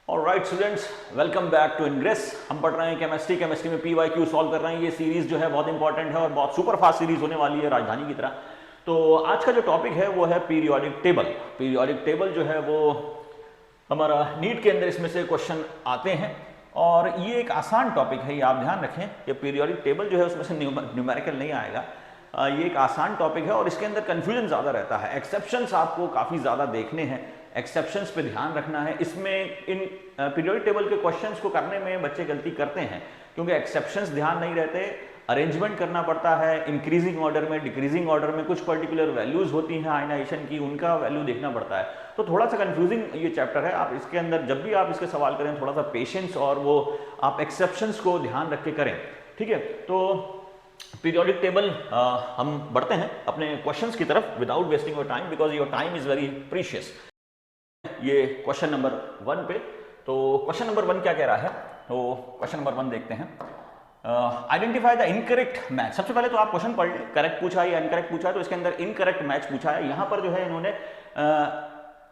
Alright students, welcome back to Ingress. हम पढ़ रहे हैं केमिस्ट्री में PYQ सॉल्व कर रहे हैं। ये सीरीज जो है बहुत इंपॉर्टेंट है और बहुत सुपर फास्ट सीरीज होने वाली है राजधानी की तरह। तो आज का जो टॉपिक है वो है पीरियोडिक टेबल। पीरियोडिक टेबल जो है वो हमारा नीट के अंदर इसमें से क्वेश्चन आते हैं और ये एक आसान टॉपिक है, ये आप ध्यान रखें। ये पीरियोडिक टेबल जो है उसमें से न्यूमेरिकल नहीं आएगा। ये एक आसान टॉपिक है और इसके अंदर कंफ्यूजन ज़्यादा रहता है। एक्सेप्शंस आपको काफ़ी ज़्यादा देखने हैं, एक्सेप्शंस पे ध्यान रखना है। इसमें इन पीरियोडिक टेबल के क्वेश्चंस को करने में बच्चे गलती करते हैं क्योंकि एक्सेप्शंस ध्यान नहीं रहते। अरेंजमेंट करना पड़ता है इंक्रीजिंग ऑर्डर में, डिक्रीजिंग ऑर्डर में। कुछ पर्टिकुलर वैल्यूज होती हैं आयनाइजेशन की, उनका वैल्यू देखना पड़ता है। तो थोड़ा सा कंफ्यूजिंग ये चैप्टर है। आप इसके अंदर जब भी आप इसके सवाल करें थोड़ा सा पेशेंस और वो आप एक्सेप्शंस को ध्यान रख के करें, ठीक है। तो पीरियोडिक टेबल हम बढ़ते हैं अपने क्वेश्चंस की तरफ without wasting your time, because your time is very precious. ये क्वेश्चन नंबर 1 पे। तो क्वेश्चन नंबर 1 क्या कह रहा है? तो क्वेश्चन नंबर 1 देखते हैं। Identify the incorrect match. सबसे पहले तो आप क्वेश्चन पढ़ लें, करेक्ट पूछा है या इनकरेक्ट पूछा है। तो इसके अंदर इनकरेक्ट मैच पूछा है। यहां पर जो है इन्होंने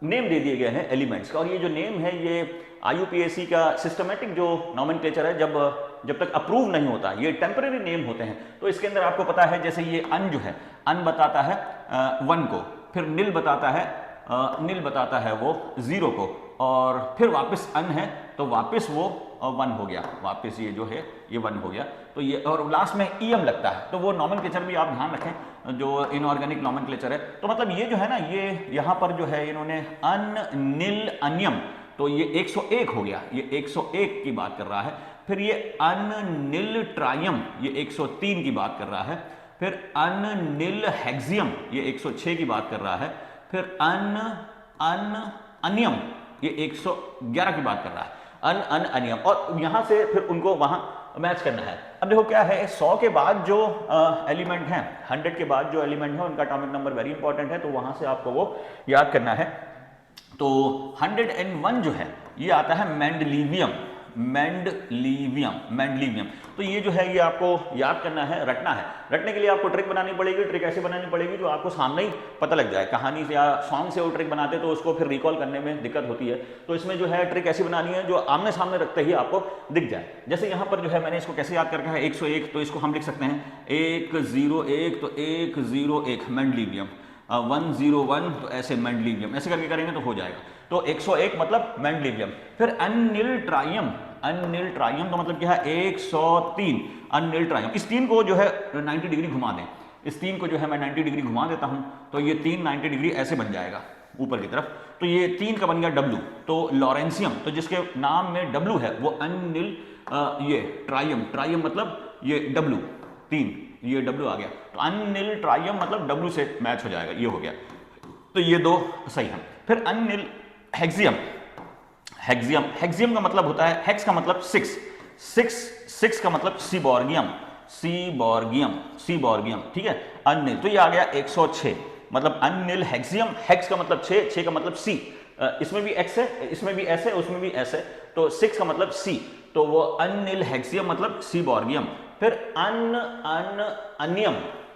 नेम दे दिए गए हैं एलिमेंट्स का, और ये जो नेम है ये IUPAC का सिस्टमेटिक जो नॉमेनक्लेचर है, जब तक अप्रूव नहीं होता, ये टेम्परेरी नेम होते हैं। तो इसके अंदर आपको पता है जैसे ये अन जो है, अन बताता है 1 को, फिर नील बताता है वो 0 को, और फिर वापस अन है तो वापस वो 1 हो गया, वापस ये जो है ये 1 हो गया। तो ये, और लास्ट में EM लगता है। तो वो नॉमेनक्लेचर भी आप ध्यान रखें जो इनऑर्गेनिक नॉमेनक्लेचर है। तो मतलब ये जो है ना, ये यहाँ पर जो है इन्होंने अन नील अनियम, तो ये 101 हो गया, ये 101 की बात कर रहा है। फिर ये अन नील ट्रायम, ये 103 की बात कर रहा है। फिर अन नील हेक्सियम, ये 106 की बात कर रहा है। फिर अनियम, ये 111 की बात कर रहा है। अनियम, और यहां से फिर उनको वहां मैच करना है। अब देखो क्या है, 100 के बाद जो एलिमेंट हैं, 100 के बाद जो एलिमेंट है उनका एटॉमिक नंबर वेरी इंपॉर्टेंट है, तो वहां से आपको वो याद करना है। तो 101 जो है ये आता है मेंडलीवियम। तो ये जो है ये आपको याद करना है, रटना है। रटने के लिए आपको ट्रिक बनानी पड़ेगी। ट्रिक ऐसे बनानी पड़ेगी जो आपको सामने ही पता लग जाए। कहानी से या सॉन्ग से वो ट्रिक बनाते तो उसको फिर रिकॉल करने में दिक्कत होती है। तो इसमें जो है ट्रिक ऐसी बनानी है जो आमने सामने रखते ही आपको दिख जाए। जैसे यहाँ पर जो है मैंने इसको कैसे याद करके है, 101, तो इसको हम लिख सकते हैं 101, तो 101 मेंडलीवियम, 101 तो ऐसे मेंडलीवियम, ऐसे करके करेंगे तो हो जाएगा। तो 101 मतलब मेंडलीवियम। फिर अनिल ट्रायम तो मतलब क्या है 103 अनिल ट्रायम। इस 3 को जो है 90 डिग्री घुमा दें, इस 3 को जो है मैं 90 डिग्री घुमा देता हूं, तो ये 3 90 डिग्री ऐसे बन जाएगा ऊपर की तरफ। तो ये 3 का बन गया W। तो लॉरेंसियम, तो जिसके नाम में W है वो अनिल, ये ट्रायम मतलब ये W, 3 ये W आ गया। तो अनिल ट्रायम मतलब W से मैच हो जाएगा, ये हो गया। तो ये 2 सही है। फिर अनिल हेक्सियम का मतलब होता है, हेक्स का मतलब 6 का मतलब सीबॉर्गियम, ठीक है। अनिल, तो ये आ गया 106, मतलब अनिल हेक्सियम, हेक्स का मतलब 6 का मतलब C। इसमें भी X है, इसमें भी S है, उसमें भी S है, तो 6 का मतलब C, तो वो अनिल हेक्सियम मतलब सीबॉर्गियम। फिर अनियम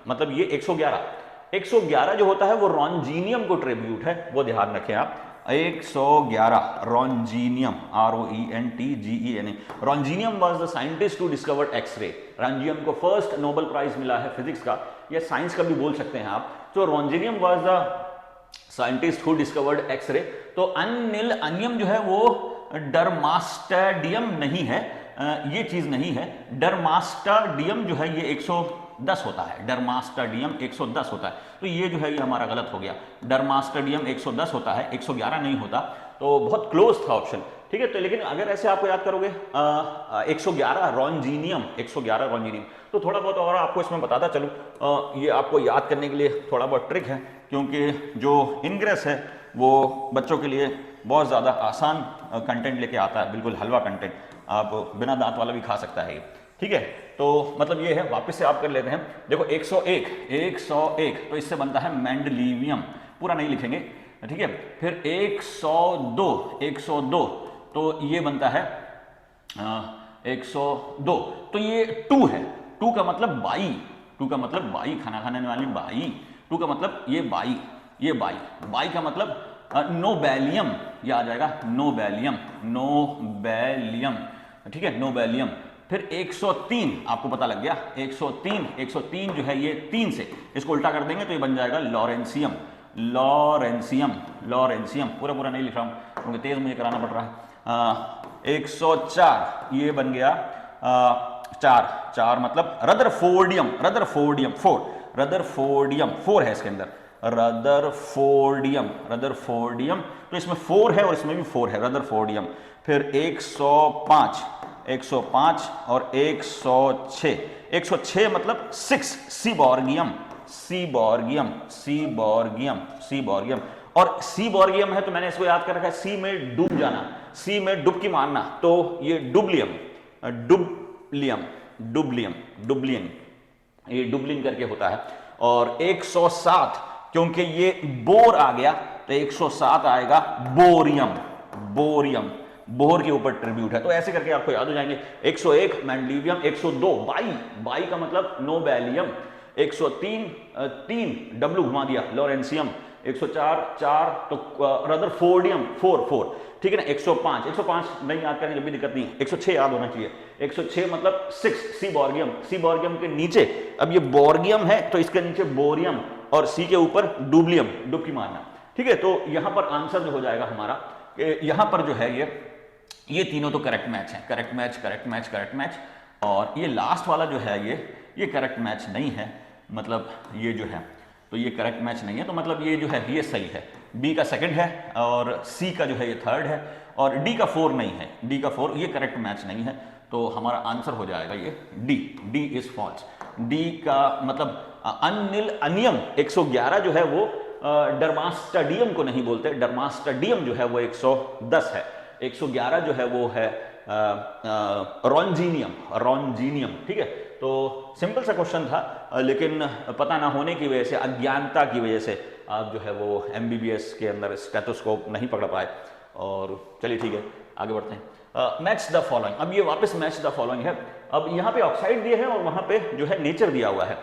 मतलब ये 111 जो होता है वो रॉन्जीनियम को ट्रिब्यूट है, वो ध्यान रखें आप। 111 roentgenium, RONTGENA। Roentgenium was the scientist to discover X-ray. Roentgenium को फर्स्ट नोबेल प्राइज मिला है फिजिक्स का, या साइंस का भी बोल सकते हैं आप। तो roentgenium was the scientist who discovered X-ray. तो अनियम जो है वो डर्मास्टेडियम नहीं है, ये चीज नहीं है। डर्मास्टेडियम जो है ये 110 होता है, डर्मास्टेडियम 110 होता है। तो ये जो है ये हमारा गलत हो गया। डर्मास्टेडियम 110 होता है, 111 नहीं होता। तो बहुत क्लोज था ऑप्शन, ठीक है। तो लेकिन अगर ऐसे आपको याद करोगे 111 रॉन्जीनियम, तो थोड़ा बहुत और आपको इसमें बताता चलूँ। ये आपको याद करने के लिए थोड़ा बहुत ट्रिक है, क्योंकि जो इंग्रेस है वो बच्चों के लिए बहुत ज़्यादा आसान कंटेंट लेके आता है, बिल्कुल हलवा कंटेंट, आप बिना दांत वाला भी खा सकता है ये, ठीक है। तो मतलब ये है, वापस से आप कर लेते हैं। देखो 101 तो इससे बनता है मेंडलीवियम, पूरा नहीं लिखेंगे, ठीक है। फिर 102 तो ये बनता है 102, तो ये 2 है। 2 का मतलब बाई, खाना खाने वाली बाई। 2 का मतलब ये बाई, बाई का मतलब नोबेलियम, ये आ जाएगा नोबेलियम, नोबेलियम, ठीक है, नोबेलियम। फिर 103 आपको पता लग गया, 103 जो है ये 3 से इसको उल्टा कर देंगे तो ये बन जाएगा लॉरेंसियम, लॉरेंसियम, लॉरेंसियम। पूरा पूरा नहीं लिख रहा हूं क्योंकि तेज मुझे कराना पड़ रहा है। 104 ये बन गया 4 मतलब रदरफोर्डियम, रदरफोर्डियम 4, रदरफोर्डियम 4 है इसके अंदर, रदरफोर्डियम, रदरफोर्डियम। तो इसमें 4 है और इसमें भी 4 है, रदरफोर्डियम। फिर 105 और 106, 106 मतलब 6, सीबॉर्गियम, सीबॉर्गियम, सीबॉर्गियम, सीबॉर्गियम। और सीबॉर्गियम है तो मैंने इसको याद कर रखा है, सी में डूब जाना, सी में डुबकी मारना, तो ये डुबलियम, डुबलियम, डुबलियम, डुबलियन, ये डुबलिन करके होता है। और 107 क्योंकि ये बोर आ गया तो 107 आएगा बोरियम, बोरियम, बोर के ऊपर ट्रिब्यूट है। तो ऐसे करके आपको याद हो जाएंगे। 101 मैंडलीवियम, 102 बाई का मतलब नोबेलियम, 103 3 डब्ल्यू घुमा दिया लॉरेंसियम, 104 तो रदरफोर्डियम 4, ठीक है ना। 105 नहीं याद करेंगे भी दिक्कत नहीं, 106 याद होना चाहिए। 106 मतलब 6, सीबॉर्गियम, सीबॉर्गियम के नीचे अब ये बोर्गियम है तो इसके नीचे बोरियम और सी के ऊपर डुबलियम, डुबकी मारना, ठीक है। तो यहां पर आंसर जो हो जाएगा हमारा, यहां पर जो है ये तीनों तो करेक्ट मैच है, correct match, correct match, correct match. और ये लास्ट वाला जो है ये करेक्ट मैच नहीं है, मतलब ये जो है तो ये करेक्ट मैच नहीं है, तो मतलब ये जो है ये सही है, बी का सेकंड है और सी का जो है ये थर्ड है और डी का 4 नहीं है, डी का 4 ये करेक्ट मैच नहीं है। तो हमारा आंसर हो जाएगा ये D, D is false. D का मतलब अनिल अनियम 111 जो है वो डर्मास्टडियम को नहीं बोलते, डर्मास्टडियम जो है वो 110 है, 111 जो है वो है रॉन्जीनियम, रॉन्जीनियम, ठीक है। तो सिंपल सा क्वेश्चन था, लेकिन पता ना होने की वजह से, अज्ञानता की वजह से आप जो है वो एमबीबीएस के अंदर स्टेथोस्कोप नहीं पकड़ पाए। और चलिए ठीक है, आगे बढ़ते हैं। मैच द फॉलोइंग, अब ये वापस मैच द फॉलोइंग है। अब यहाँ पे ऑक्साइड दिए हैं और वहां पे जो है नेचर दिया हुआ है।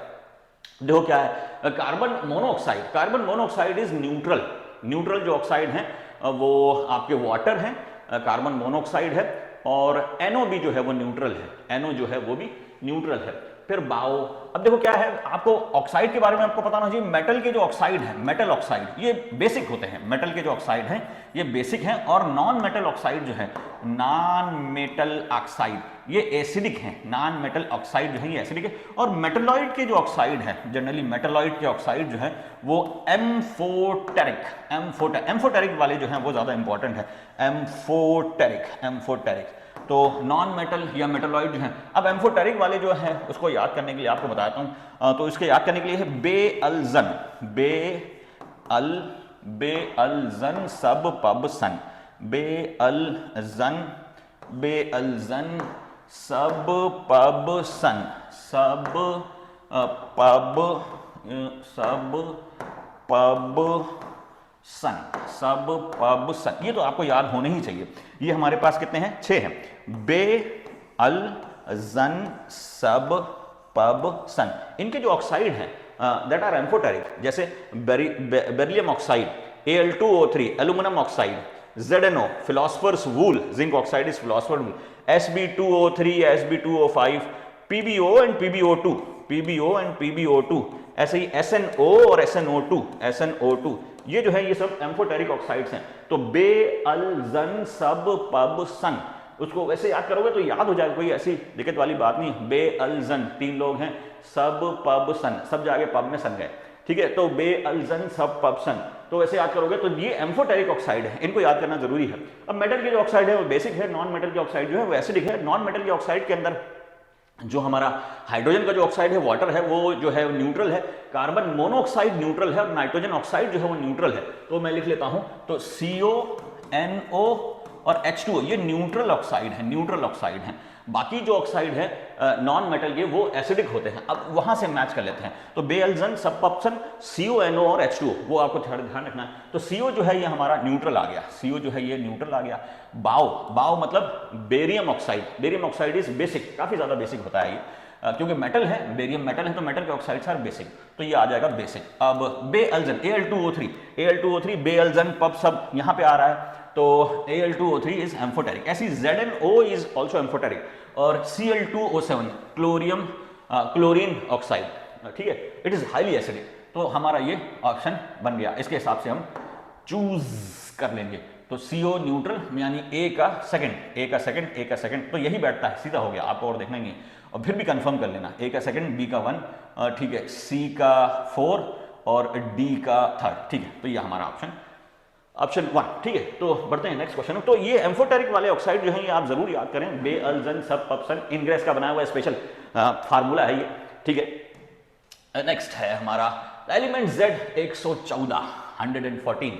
देखो क्या है, carbon monoxide, carbon monoxide is neutral, neutral जो ऑक्साइड है वो आपके वाटर है, कार्बन मोनोऑक्साइड है। और NO भी जो है वो न्यूट्रल है, NO जो है वो भी न्यूट्रल है। फिर बाओ, अब देखो क्या है, आपको ऑक्साइड के बारे में आपको पता होना चाहिए। मेटल के जो ऑक्साइड है, मेटल ऑक्साइड, ये बेसिक होते हैं, मेटल के जो ऑक्साइड हैं ये बेसिक हैं। और नॉन मेटल ऑक्साइड जो है, नॉन मेटल ऑक्साइड, ये एसिडिक हैं, नॉन मेटल ऑक्साइड जो है ये एसिडिक है। और मेटलॉइड के जो ऑक्साइड है, जनरली मेटलॉइड के ऑक्साइड जो है वो एम्फोटेरिक, एम्फोटेरिक वाले जो हैं वो ज्यादा इंपॉर्टेंट है, एम्फोटेरिक, एम्फोटेरिक। तो नॉन मेटल या मेटलॉइड जो है। अब एम्फोटेरिक वाले जो है उसको याद करने के लिए आपको बताता हूं, तो इसके याद करने के लिए है बेअल्जन, बेअल्जन सब पब सन, बेअल्जन, बेअल्जन सब पब सन, सब पब, सब पब सन, सब पब सन, ये तो आपको याद होने ही चाहिए। ये हमारे पास कितने हैं, 6 हैं। बे अल जन सब पब सन, इनके जो ऑक्साइड हैं दैट आर एम्फोटेरिक, जैसे beryllium oxide, Al2O3 aluminium oxide, ZnO philosophers wool, zinc oxide is philosopher wool, Sb2O3, Sb2O5, PbO and PbO2, PbO and PbO2, ऐसे ही SnO और SnO2, SnO2, ये जो है ये सब एम्फोटेरिक ऑक्साइड्स हैं। तो बे अल जन सब पब सन, उसको वैसे याद करोगे तो याद हो जाएगा, कोई ऐसी दिक्कत वाली बात नहीं। बे अल जन 3 लोग हैं, सब पब सन, सब जाके पब में सन गए, ठीक है। तो बे अल जन सब पब सन, तो वैसे याद करोगे तो ये एम्फोटेरिक ऑक्साइड है, इनको याद करना जरूरी है। अब मेटल के जो ऑक्साइड है वो बेसिक है, नॉन मेटल के ऑक्साइड जो है वो एसिडिक है। नॉन मेटल के ऑक्साइड के अंदर जो हमारा हाइड्रोजन का जो ऑक्साइड है, वाटर है, वो जो है न्यूट्रल है। कार्बन मोनोऑक्साइड न्यूट्रल है और नाइट्रोजन ऑक्साइड जो है वो न्यूट्रल है। तो मैं लिख लेता हूं, तो CO, NO और H2O ये न्यूट्रल ऑक्साइड है, न्यूट्रल ऑक्साइड है। बाकी जो ऑक्साइड है नॉन मेटल के वो एसिडिक होते हैं। अब वहां से मैच कर लेते हैं, तो बेअल्जन सब पप्सन, CO, NO और H2O, वो आपको थोड़ा ध्यान रखना है। तो CO जो है ये हमारा न्यूट्रल आ गया, CO जो है ये न्यूट्रल आ गया। बाओ, बाओ मतलब barium oxide, barium oxide is basic, काफी ज्यादा बेसिक होता है ये। क्योंकि मेटल है, बेरियम मेटल है, तो मेटल के ऑक्साइड्स आर बेसिक, तो ये आ जाएगा बेसिक। अब बेअल्जन Al2O3 बेअल्जन पब सब यहाँ पे आ रहा है, तो Al2O3 इज एम्फोटेरिक। ऐसी ZnO इज ऑल्सो एम्फोटेरिक, और Cl2O7 क्लोरीन ऑक्साइड, ठीक है, इट इज हाईली एसिडिक। तो हमारा ये ऑप्शन बन गया, इसके हिसाब से हम चूज कर लेंगे। तो CO न्यूट्रल यानी A का सेकंड, तो यही बैठता है, सीधा हो गया, आपको और देखना ही नहीं। और फिर भी कंफर्म कर लेना, A का सेकंड, B का 1, ठीक है, C का 4 और D का 3, ठीक है। तो ये हमारा ऑप्शन 1, ठीक है। तो बढ़ते हैं नेक्स्ट क्वेश्चन। तो ये एम्फोटेरिक वाले ऑक्साइड जो है ये आप जरूर याद करें, बेअल्जन सब पप्सन इनग्रेस का बनाया हुआ स्पेशल फार्मूला है ये, ठीक है। नेक्स्ट है हमारा एलिमेंट Z114 114।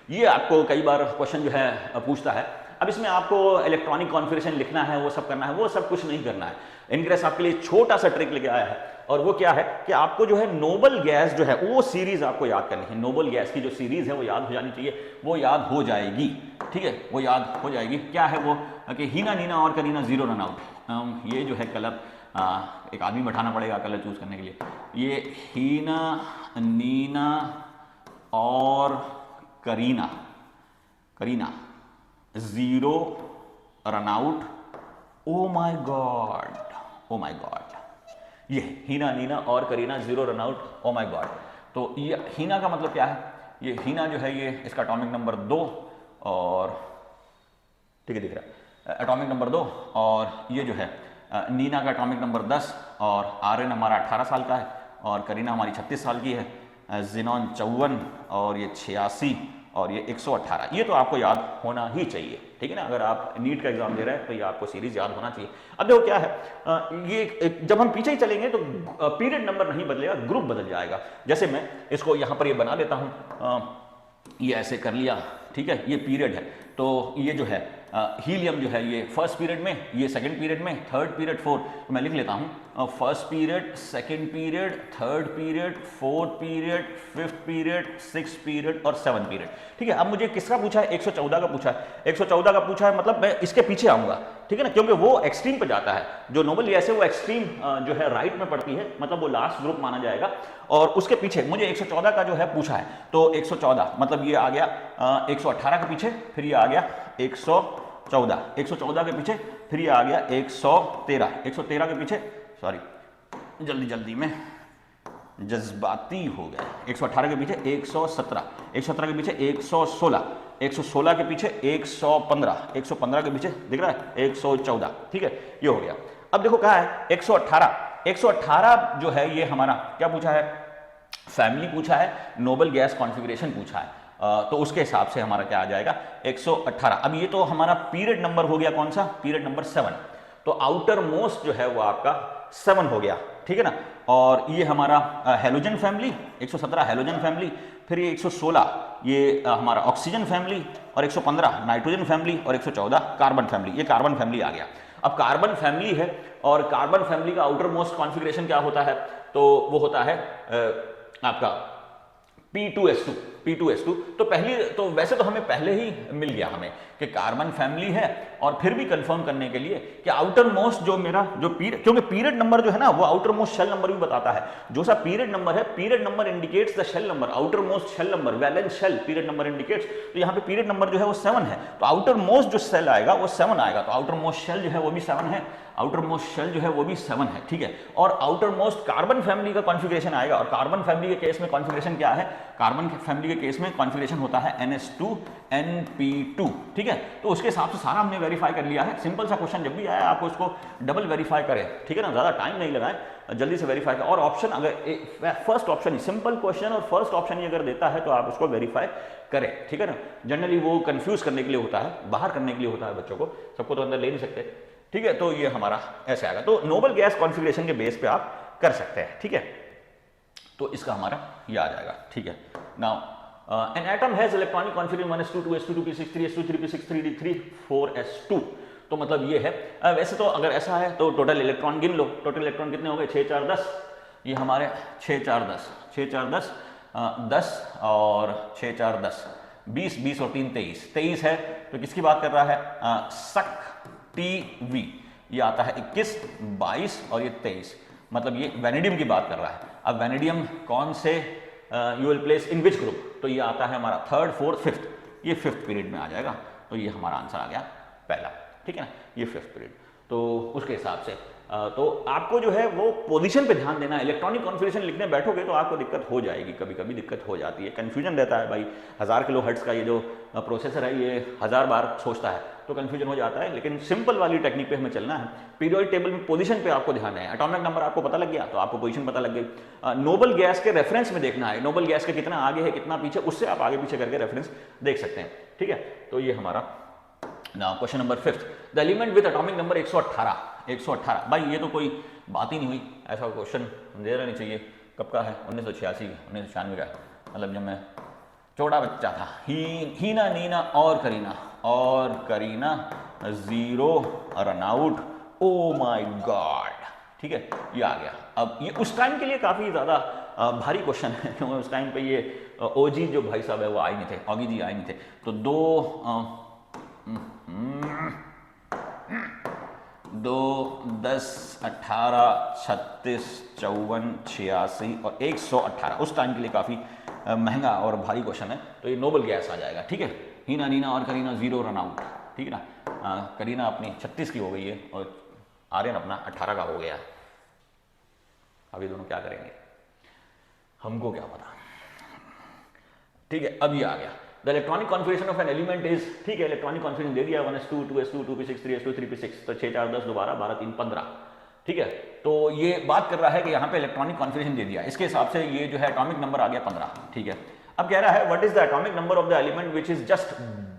ये आपको कई बार क्वेश्चन जो है पूछता है। अब इसमें आपको इलेक्ट्रॉनिक कॉन्फ़िगरेशन लिखना है, वो सब करना है, वो सब कुछ नहीं करना है। इनग्रेस आपके लिए छोटा सा ट्रिक लेके आया है, और वो क्या है कि आपको जो है नोबल गैस जो है वो सीरीज आपको याद करनी है। नोबल गैस की जो सीरीज है वो याद हो जानी चाहिए, वो याद हो जाएगी, ठीक है, वो याद हो जाएगी। क्या है वो कि हीना, नीना और करीना, जीरो रन आउट। ये जो है कलर, एक आदमी बैठाना पड़ेगा कलर चूज करने के लिए। ये हीना, नीना और Kareena, zero run out. O my God, ये हीना, नीना और Kareena, zero run out, O my God. तो ये हीना का मतलब क्या है? ये हीना जो है ये इसका एटॉमिक नंबर 2, और ठीक है दिख रहा है, एटॉमिक नंबर 2, और ये जो है नीना का एटॉमिक नंबर 10, और आर्यन हमारा 18 साल का है, और करीना हमारी 36 साल की है, जिनॉन 54, और ये 86, और ये 118। ये तो आपको याद होना ही चाहिए, ठीक है ना। अगर आप नीट का एग्जाम दे रहे हैं तो ये आपको सीरीज याद होना चाहिए। अब देखो क्या है, ये जब हम पीछे ही चलेंगे तो पीरियड नंबर नहीं बदलेगा, ग्रुप बदल जाएगा। जैसे मैं इसको यहाँ पर ये बना देता हूँ, ये ऐसे कर लिया, ठीक है, ये पीरियड है। तो ये जो है हीलियम जो है ये फर्स्ट पीरियड में, ये सेकंड पीरियड में, थर्ड पीरियड, फोर्थ। तो मैं लिख लेता हूँ first period, second period, third period, fourth period, fifth period, six period और सेवन पीरियड, ठीक है। अब मुझे किसका पूछा है? 114 का पूछा है। 114 का पूछा है मतलब मैं इसके पीछे आऊंगा, ठीक है ना, क्योंकि वो एक्सट्रीम पे जाता है। जो नोबल गैस है वो एक्सट्रीम जो है राइट में पड़ती है, मतलब वो लास्ट ग्रुप माना जाएगा। और उसके पीछे मुझे 114 का जो है पूछा है, तो 114 मतलब ये आ गया 118 के पीछे, फिर ये आ गया 114 के पीछे, फिर ये आ गया 113 के पीछे, सॉरी जल्दी में जज्बाती हो गया, 118 के पीछे 117 के पीछे 116 के पीछे 115 के पीछे दिख रहा है 114, ठीक है, ये हो गया। अब देखो कहा है 118 जो है ये हमारा क्या पूछा है? फैमिली पूछा है, नोबल गैस कॉन्फ़िगरेशन पूछा है। तो उसके हिसाब से हमारा क्या आ जाएगा 118। अब ये तो हमारा पीरियड नंबर हो गया, कौन सा? Period number 7। तो आउटर मोस्ट जो है वो आपका 7 हो गया, ठीक है ना। और ये हमारा हेलोजन फैमिली 117 हेलोजन फैमिली, फिर ये 116 ये हमारा ऑक्सीजन फैमिली, और 115 नाइट्रोजन फैमिली, और 114 कार्बन फैमिली। ये कार्बन फैमिली आ गया। अब कार्बन फैमिली है, और कार्बन फैमिली का आउटर मोस्ट कॉन्फ़िगरेशन क्या होता है? तो वो होता है आपका P2S2। तो वैसे तो हमें पहले ही मिल गया हमें कि कार्बन फैमिली है, और फिर भी कंफर्म करने के लिए कि आउटर मोस्ट जो मेरा जो पीरियड, क्योंकि पीरियड नंबर जो है ना वो आउटर मोस्ट शेल नंबर भी बताता है। जो सा पीरियड नंबर है, period number indicates the shell number, outermost shell number, valence shell period number indicates. तो यहाँ पे पीरियड नंबर जो है वो 7 है, तो आउटर मोस्ट जो शेल आएगा वो 7 आएगा। तो आउटर मोस्ट शेल जो है वो भी 7 है, आउटर मोस्ट शेल जो है वो भी 7 है, ठीक है। और आउटर मोस्ट कार्बन फैमिली का कॉन्फ़िगरेशन आएगा, और कार्बन फैमिली के केस में कॉन्फ़िगरेशन क्या है? कार्बन फैमिली के केस में कॉन्फ़िगरेशन होता है NH2NP2, ठीक है। तो उसके हिसाब से सारा हमने वेरीफाई कर लिया है। सिंपल सा क्वेश्चन जब भी आया आपको इसको डबल वेरीफाई करें, ठीक है ना, ज़्यादा टाइम नहीं लगाएं, जल्दी से वेरीफाई करें। और ऑप्शन अगर फर्स्ट ऑप्शन ही सिंपल क्वेश्चन और फर्स्ट ऑप्शन ही अगर देता है तो आप उसको वेरीफाई करें, ठीक है ना। जनरली वो कंफ्यूज करने के लिए होता है, बाहर करने के लिए होता है बच्चों को, सबको तो अंदर ले नहीं सकते, ठीक है। तो ये हमारा ऐसे आएगा। तो नोबल गैस कॉन्फ़िगरेशन के बेस पे आप कर सकते हैं, ठीक है। तो इसका हमारा ये आ जाएगा, ठीक है। Now an atom has electronic configuration 1s2 2s2 2p6 3s2 3p6 3d3 4s2। तो मतलब ये है। वैसे तो अगर ऐसा है तो टोटल इलेक्ट्रॉन गिन लो, टोटल इलेक्ट्रॉन कितने हो गए? 6 4 10, ये हमारे 6 4 10 10 और 6 4 10 20 और 3 23 है। तो किसकी बात कर रहा है? सक टीवी, ये आता है 21 22 और ये 23, मतलब ये वैनेडियम की बात कर रहा है। अब वैनेडियम कौन से you will place in which group, तो ये आता है हमारा थर्ड, फोर्थ, फिफ्थ, ये फिफ्थ पीरियड में आ जाएगा। तो ये हमारा आंसर आ गया पहला, ठीक है ना, ये फिफ्थ पीरियड। तो उसके हिसाब से तो आपको जो है वो पोजीशन पे ध्यान देना है। इलेक्ट्रॉनिक कॉन्फ़िगरेशन लिखने बैठोगे तो आपको दिक्कत हो जाएगी, कभी कभी दिक्कत हो जाती है, कन्फ्यूजन रहता है भाई। 1000 किलो हर्ट्ज का ये जो प्रोसेसर है ये 1000 बार सोचता है तो कन्फ्यूजन हो जाता है। लेकिन सिंपल वाली टेक्निक पे हमें चलना है। पीरियोडिक टेबल में पोजीशन पे आपको ध्यान है, एटॉमिक नंबर आपको पता लग गया तो आपको पोजीशन पता लग गई। नोबल गैस के रेफरेंस में देखना है, नोबल गैस के कितना आगे है कितना पीछे, उससे आप आगे पीछे करके रेफरेंस देख सकते हैं, ठीक है। तो ये हमारा now question number 5th, the element with atomic number 118। 118 भाई ये तो कोई बात ही नहीं हुई, ऐसा क्वेश्चन दे रहनी चाहिए। कब का है? 1986 1996 का, मतलब जब मैं छोटा बच्चा था। हीना नीना और Kareena zero run out, oh my God, ठीक है, ये आ गया। अब ये उस टाइम के लिए काफ़ी ज़्यादा भारी क्वेश्चन है क्योंकि उस टाइम पे ये ओजी जो भाई साहब है वो आए नहीं थे, ऑगी जी आए नहीं थे। तो 2, 10, 18, 36, 54, 86 और 118 उस टाइम के लिए काफ़ी महंगा और भारी क्वेश्चन है। तो ये नोबल गैस आ जाएगा, ठीक है। हीना नीना और करीना जीरो रन आउट, ठीक है ना। करीना अपनी 36 की हो गई है और आर्यन अपना 18 का हो गया। अभी दोनों क्या करेंगे हमको क्या पता, ठीक है। अब ये आ गया the electronic configuration of an element is, ठीक है, इलेक्ट्रॉनिक कॉन्फ़िगरेशन दे दिया 1s2 2s2 2p6 3s2 3p6, तो 6 4 10 दोबारा 12 3 15, ठीक है। तो ये बात कर रहा है कि यहाँ पे इलेक्ट्रॉनिक कॉन्फ़िगरेशन दे दिया, इसके हिसाब से ये जो है एटॉमिक नंबर आ गया 15, ठीक है। अब कह रहा है what is the atomic number of the element which is just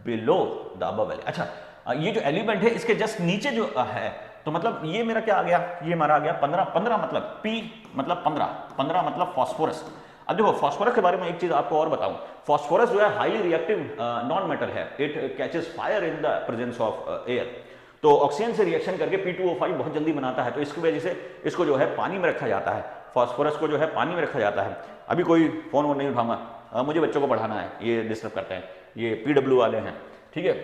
below the above element. अच्छा ये जो एलिमेंट है इसके जस्ट नीचे जो है, तो मतलब ये मेरा क्या आ गया, ये हमारा आ गया 15। 15 मतलब P मतलब 15, 15 मतलब फॉस्फोरस। अब देखो फॉस्फोरस के बारे में एक चीज आपको और बताऊं, फॉस्फोरस जो है हाईली रिएक्टिव नॉन मेटल है, it catches fire in the presence of air. तो ऑक्सीजन से रिएक्शन करके P2O5 बहुत जल्दी बनाता है, तो इसकी वजह से इसको जो है पानी में रखा जाता है, फॉस्फोरस को जो है पानी में रखा जाता है। अभी कोई फोन वोन नहीं उठाऊंगा, मुझे बच्चों को पढ़ाना है, ये डिस्टर्ब करते हैं, ये PW वाले हैं, ठीक है,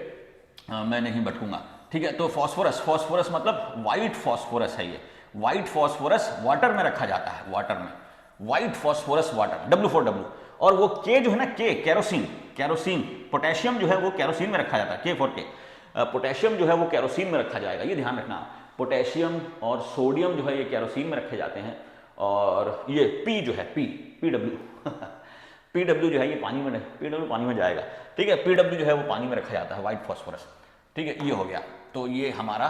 मैं नहीं भटकूंगा, ठीक है। तो फॉस्फोरस, फॉस्फोरस मतलब व्हाइट फॉस्फोरस है, ये व्हाइट फॉस्फोरस वाटर में रखा जाता है, वाटर में, व्हाइट फॉस्फोरस वाटर, W4W। और वो K जो है ना, K कैरोसिन, कैरोसिन, पोटेशियम जो है वो कैरोसिन में रखा जाता है, K for K, पोटेशियम जो है वो कैरोसिन में रखा जाएगा, ये ध्यान रखना। पोटेशियम और सोडियम जो है ये कैरोसिन में रखे जाते हैं, और ये P जो है PW PW जो है ये पानी में, PW पानी में जाएगा, ठीक है। PW जो है वो पानी में रखा जाता है, व्हाइट फॉस्फोरस, ठीक है, ये हो गया। तो ये हमारा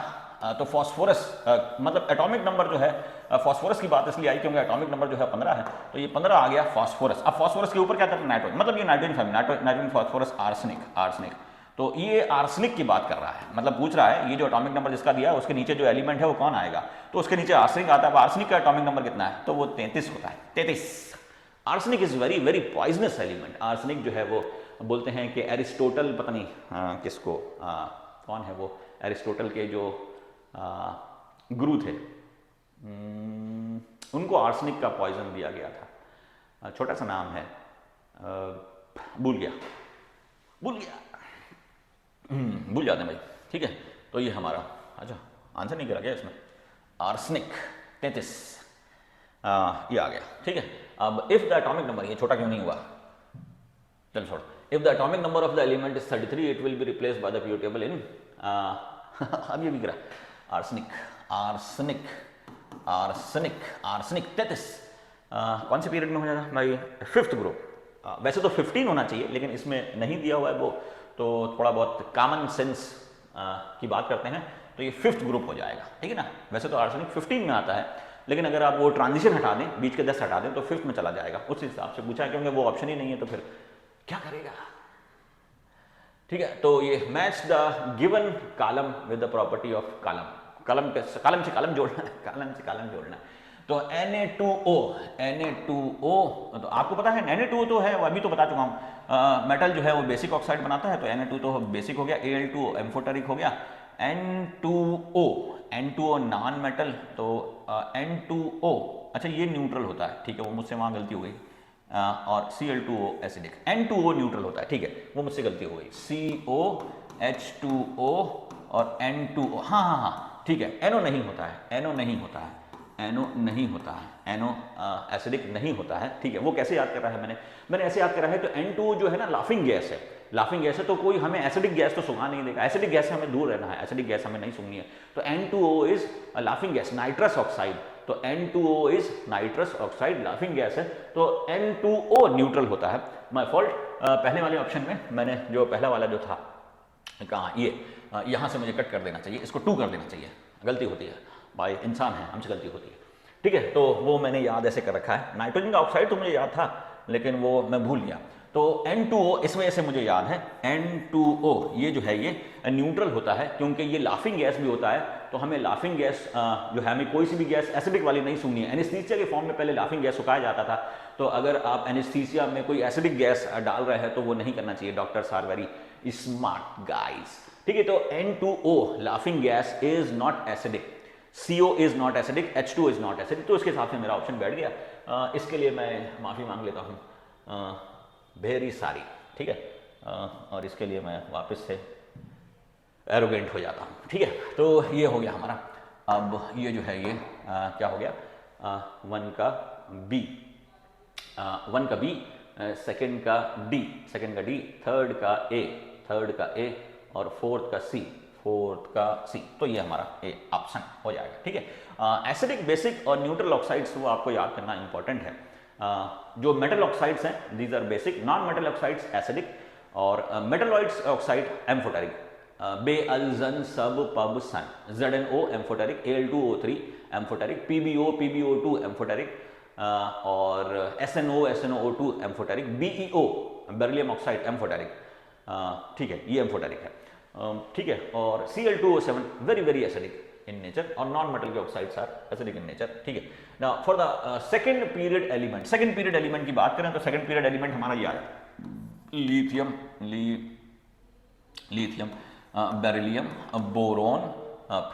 तो फॉस्फोरस मतलब एटॉमिक नंबर जो है, फॉस्फोरस की बात इसलिए आई क्योंकि एटॉमिक नंबर जो है 15 है, तो ये 15 आ गया फॉस्फोरस। अब फॉस्फोरस के ऊपर क्या करते हैं, नाइट्रोजन, मतलब ये nitrogen family, nitrogen phosphorus arsenic, arsenic. तो ये आर्सेनिक की बात कर रहा है, मतलब पूछ रहा है ये जो एटॉमिक नंबर जिसका दिया है उसके नीचे जो एलिमेंट है वो कौन आएगा, तो उसके नीचे आर्सेनिक आता है। आर्सेनिक का एटॉमिक नंबर कितना है, तो वो 33 होता है, 33। Arsenic is very very poisonous element. Arsenic जो है वो बोलते हैं कि एरिस्टोटल, पता नहीं किसको, कौन है वो, एरिस्टोटल के जो गुरु थे, उनको आर्सेनिक का पॉइजन दिया गया था, छोटा सा नाम है, भूल गया, भूल जाते हैं भाई, ठीक है। तो ये हमारा, अच्छा आंसर नहीं करा गया इसमें, आर्सेनिक 33 ये आ गया, ठीक है। अब इफ द एटॉमिक नंबर, ये छोटा क्यों नहीं हुआ, चल छोड़, if the atomic number of the element is 33 it will be replaced by the periodic table इन अब ये भी करा, आर्सेनिक, आर्सेनिक, आर्सेनिक, आर्सेनिक 33 कौन से पीरियड में हो जाएगा भाई, फिफ्थ ग्रुप। वैसे तो 15 होना चाहिए लेकिन इसमें नहीं दिया हुआ है वो, तो थोड़ा बहुत कॉमन सेंस की बात करते हैं, तो ये फिफ्थ ग्रुप हो जाएगा, ठीक है ना। वैसे तो आर्सेनिक 15 में आता है, लेकिन अगर आप वो ट्रांजिशन हटा दें, बीच के 10 हटा दें, तो फिफ्थ में चला जाएगा, उस हिसाब से पूछा है, क्योंकि वो ऑप्शन ही नहीं है तो फिर क्या करेगा, ठीक है। तो ये match the given column with the property of column, column से कॉलम जोड़ना है, कॉलम से कॉलम जोड़ना है। तो Na2O, Na2O, तो आपको पता है Na2O तो है, अभी तो बता चुका हूँ, मेटल जो है वो बेसिक ऑक्साइड बनाता है, तो Na2 तो बेसिक हो गया, Al2O एम्फोटेरिक हो गया, N2O, N2O नॉन मेटल, तो N2O, अच्छा ये न्यूट्रल होता है, ठीक है, वो मुझसे वहाँ गलती हो गई, और Cl2O एसिडिक, N2O न्यूट्रल होता है, ठीक है, वो मुझसे गलती हो गई, COH2O और N2O, हाँ हाँ हाँ ठीक है, NO नहीं होता है, NO नहीं होता है, एनो नहीं होता है, एनो एसिडिक नहीं होता है, ठीक है। वो कैसे याद कर रहा है मैंने ऐसे याद करा है, तो N2O जो है ना लाफिंग गैस है, लाफिंग गैस है, तो कोई हमें एसिडिक गैस तो सुंघा नहीं देगा, एसिडिक गैस से हमें दूर रहना है, एसिडिक गैस हमें नहीं सूंघनी है। तो N2O is laughing gas, nitrous oxide, तो N2O is nitrous oxide, laughing gas है, तो N2O न्यूट्रल होता है। माय फॉल्ट, पहले वाले ऑप्शन में मैंने जो पहला वाला जो था कहाँ, ये यहाँ से मुझे कट कर देना चाहिए, इसको 2 कर देना चाहिए, गलती होती है भाई, इंसान है, हमसे गलती होती है, ठीक है। तो वो मैंने याद ऐसे कर रखा है, नाइट्रोजन का ऑक्साइड तो मुझे याद था लेकिन वो मैं भूल गया। तो N2O इस वजह से मुझे याद है, N2O ये जो है ये न्यूट्रल होता है, क्योंकि ये लाफिंग गैस भी होता है, तो हमें लाफिंग गैस जो है, हमें कोई सी भी गैस एसिडिक वाली नहीं सूंघनी है। एनेस्थीसिया के फॉर्म में पहले लाफिंग गैस सुखाया जाता था, तो अगर आप एनेस्थीसिया में कोई एसिडिक गैस डाल रहे हैं तो वो नहीं करना चाहिए, doctors are very smart guys, ठीक है। तो N2O laughing gas is not acidic, CO is not acidic, H2O is not acidic, तो इसके हिसाब से मेरा ऑप्शन बैठ गया। इसके लिए मैं माफ़ी मांग लेता हूँ, वेरी सारी, ठीक है। और इसके लिए मैं वापस से एरोगेंट हो जाता हूँ, ठीक है। तो ये हो गया हमारा, अब ये जो है ये क्या हो गया, 1 का B, 1 का B, सेकंड का D, सेकंड का D, थर्ड का A, थर्ड का A, और फोर्थ का C, फोर्थ का C, तो ये हमारा ए ऑप्शन हो जाएगा, ठीक है। एसिडिक, बेसिक और न्यूट्रल ऑक्साइड्स वो आपको याद करना इंपॉर्टेंट है। जो मेटल ऑक्साइड्स हैं these are basic, non metal oxides acidic, और मेटलॉइड्स ऑक्साइड एम्फोटेरिक, बे अल जन सब पब सन, ZnO amphoteric, Al2O3 amphoteric, PbO amphoteric, और SnO2 amphoteric, BeO beryllium oxide amphoteric, ठीक है, ये एम्फोटेरिक है, ठीक है। और Cl2O7 very very acidic in nature, और नॉन मेटल के oxides are acidic in nature, ठीक है। Now for the second period element, second period element की बात करें तो सेकंड पीरियड एलिमेंट हमारा ये आया, लिथियम, लिथियम, बेरिलियम, बोरोन,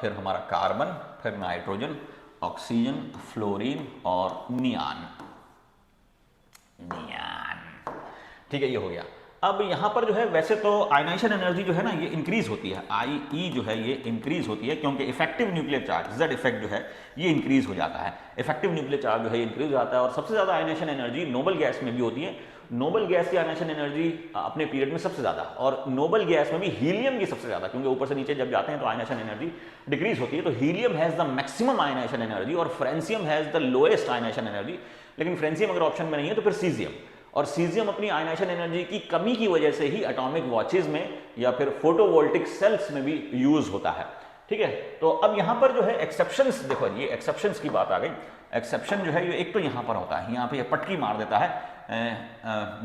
फिर हमारा कार्बन, फिर नाइट्रोजन, ऑक्सीजन, फ्लोरीन और नियान, ठीक है, ये हो गया। अब यहाँ पर जो है वैसे तो आयनाइजेशन एनर्जी जो है ना ये इंक्रीज होती है, IE जो है ये इंक्रीज होती है, क्योंकि effective nuclear charge Z effect जो है ये इंक्रीज हो जाता है, इफेक्टिव न्यूक्लियर चार्ज जो है ये इंक्रीज हो जाता है। और सबसे ज़्यादा आयनाइजेशन एनर्जी नोबल गैस में भी होती है, नोबल गैस की आयनाइजेशन एनर्जी अपने पीरियड में सबसे ज़्यादा, और नोबल गैस में भी हीलियम की सबसे ज़्यादा, क्योंकि ऊपर से नीचे जब जाते हैं तो आयनाइजेशन एनर्जी डिक्रीज होती है। तो helium has the maximum ionisation energy और francium has the lowest ionisation energy, लेकिन फ्रेंसियम अगर ऑप्शन में नहीं है तो फिर सीजियम, और सीजियम अपनी आयनाइजेशन एनर्जी की कमी की वजह से ही एटॉमिक वॉचेस में या फिर फोटोवोल्टिक सेल्स में भी यूज होता है, ठीक है। तो अब यहाँ पर जो है एक्सेप्शंस, देखो ये एक्सेप्शंस की बात आ गई। एक्सेप्शन जो है ये एक तो यहाँ पर होता है, यहाँ पे ये पटकी मार देता है,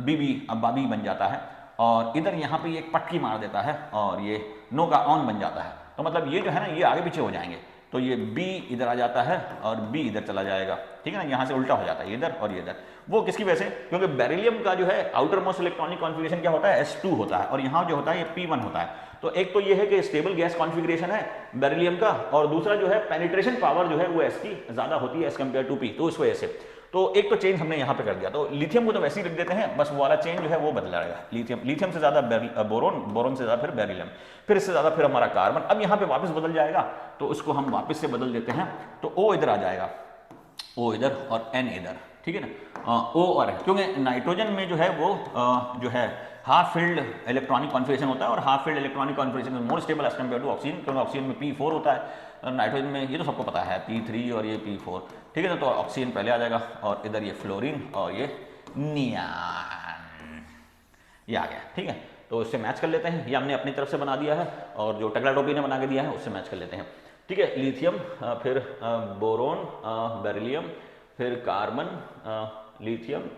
बीबी अब बाबी बन जाता है, और इधर यहाँ पे एक पटकी मार देता है और ये नो का ऑन बन जाता है। तो मतलब ये जो है ना ये आगे पीछे हो जाएंगे, तो ये B इधर आ जाता है और B इधर चला जाएगा, ठीक है ना, यहाँ से उल्टा हो जाता है, इधर और ये इधर। वो किसकी वजह से, क्योंकि बेरिलियम का जो है आउटर मोस्ट इलेक्ट्रॉनिक कॉन्फ़िगरेशन क्या होता है, S2 होता है, और यहाँ जो होता है ये P1 होता है। तो एक तो ये है कि स्टेबल गैस कॉन्फ़िगरेशन है बेरिलियम का, और दूसरा जो है पेनिट्रेशन पावर जो है वो S की ज़्यादा होती है एज कम्पेयर टू P, तो इस वजह से तो एक तो चेंज हमने यहाँ पे कर दिया। तो लिथियम को तो वैसे ही लिख देते हैं, बस वो वाला चेंज जो है वो बदला रहेगा, लिथियम से ज़्यादा बोरोन, बोरोन से ज़्यादा फिर बेरिलियम, फिर इससे ज़्यादा फिर हमारा कार्बन। अब यहाँ पे वापस बदल जाएगा, तो उसको हम वापस से बदल देते हैं, तो O इधर आ जाएगा, O इधर और N इधर, ठीक है ना, O और N, क्योंकि नाइट्रोजन में जो है वो जो है हाफ फील्ड इलेक्ट्रॉनिक कॉन्फ़िगरेशन होता है, और half filled electronic configuration more stable as compare to oxygen, क्योंकि ऑक्सीजन में P4 होता है, नाइट्रोजन में ये तो सबको पता है P3 और ये P4, ठीक है ना। तो ऑक्सीजन पहले आ जाएगा, और इधर ये फ्लोरीन और ये नियान, ये आ गया, ठीक है। तो इससे मैच कर लेते हैं, ये हमने अपनी तरफ से बना दिया है, और जो टकला टोपी ने बना के दिया है उससे मैच कर लेते हैं, ठीक है। लिथियम, फिर बोरोन, बेरिलियम, फिर कार्बन, लिथियम,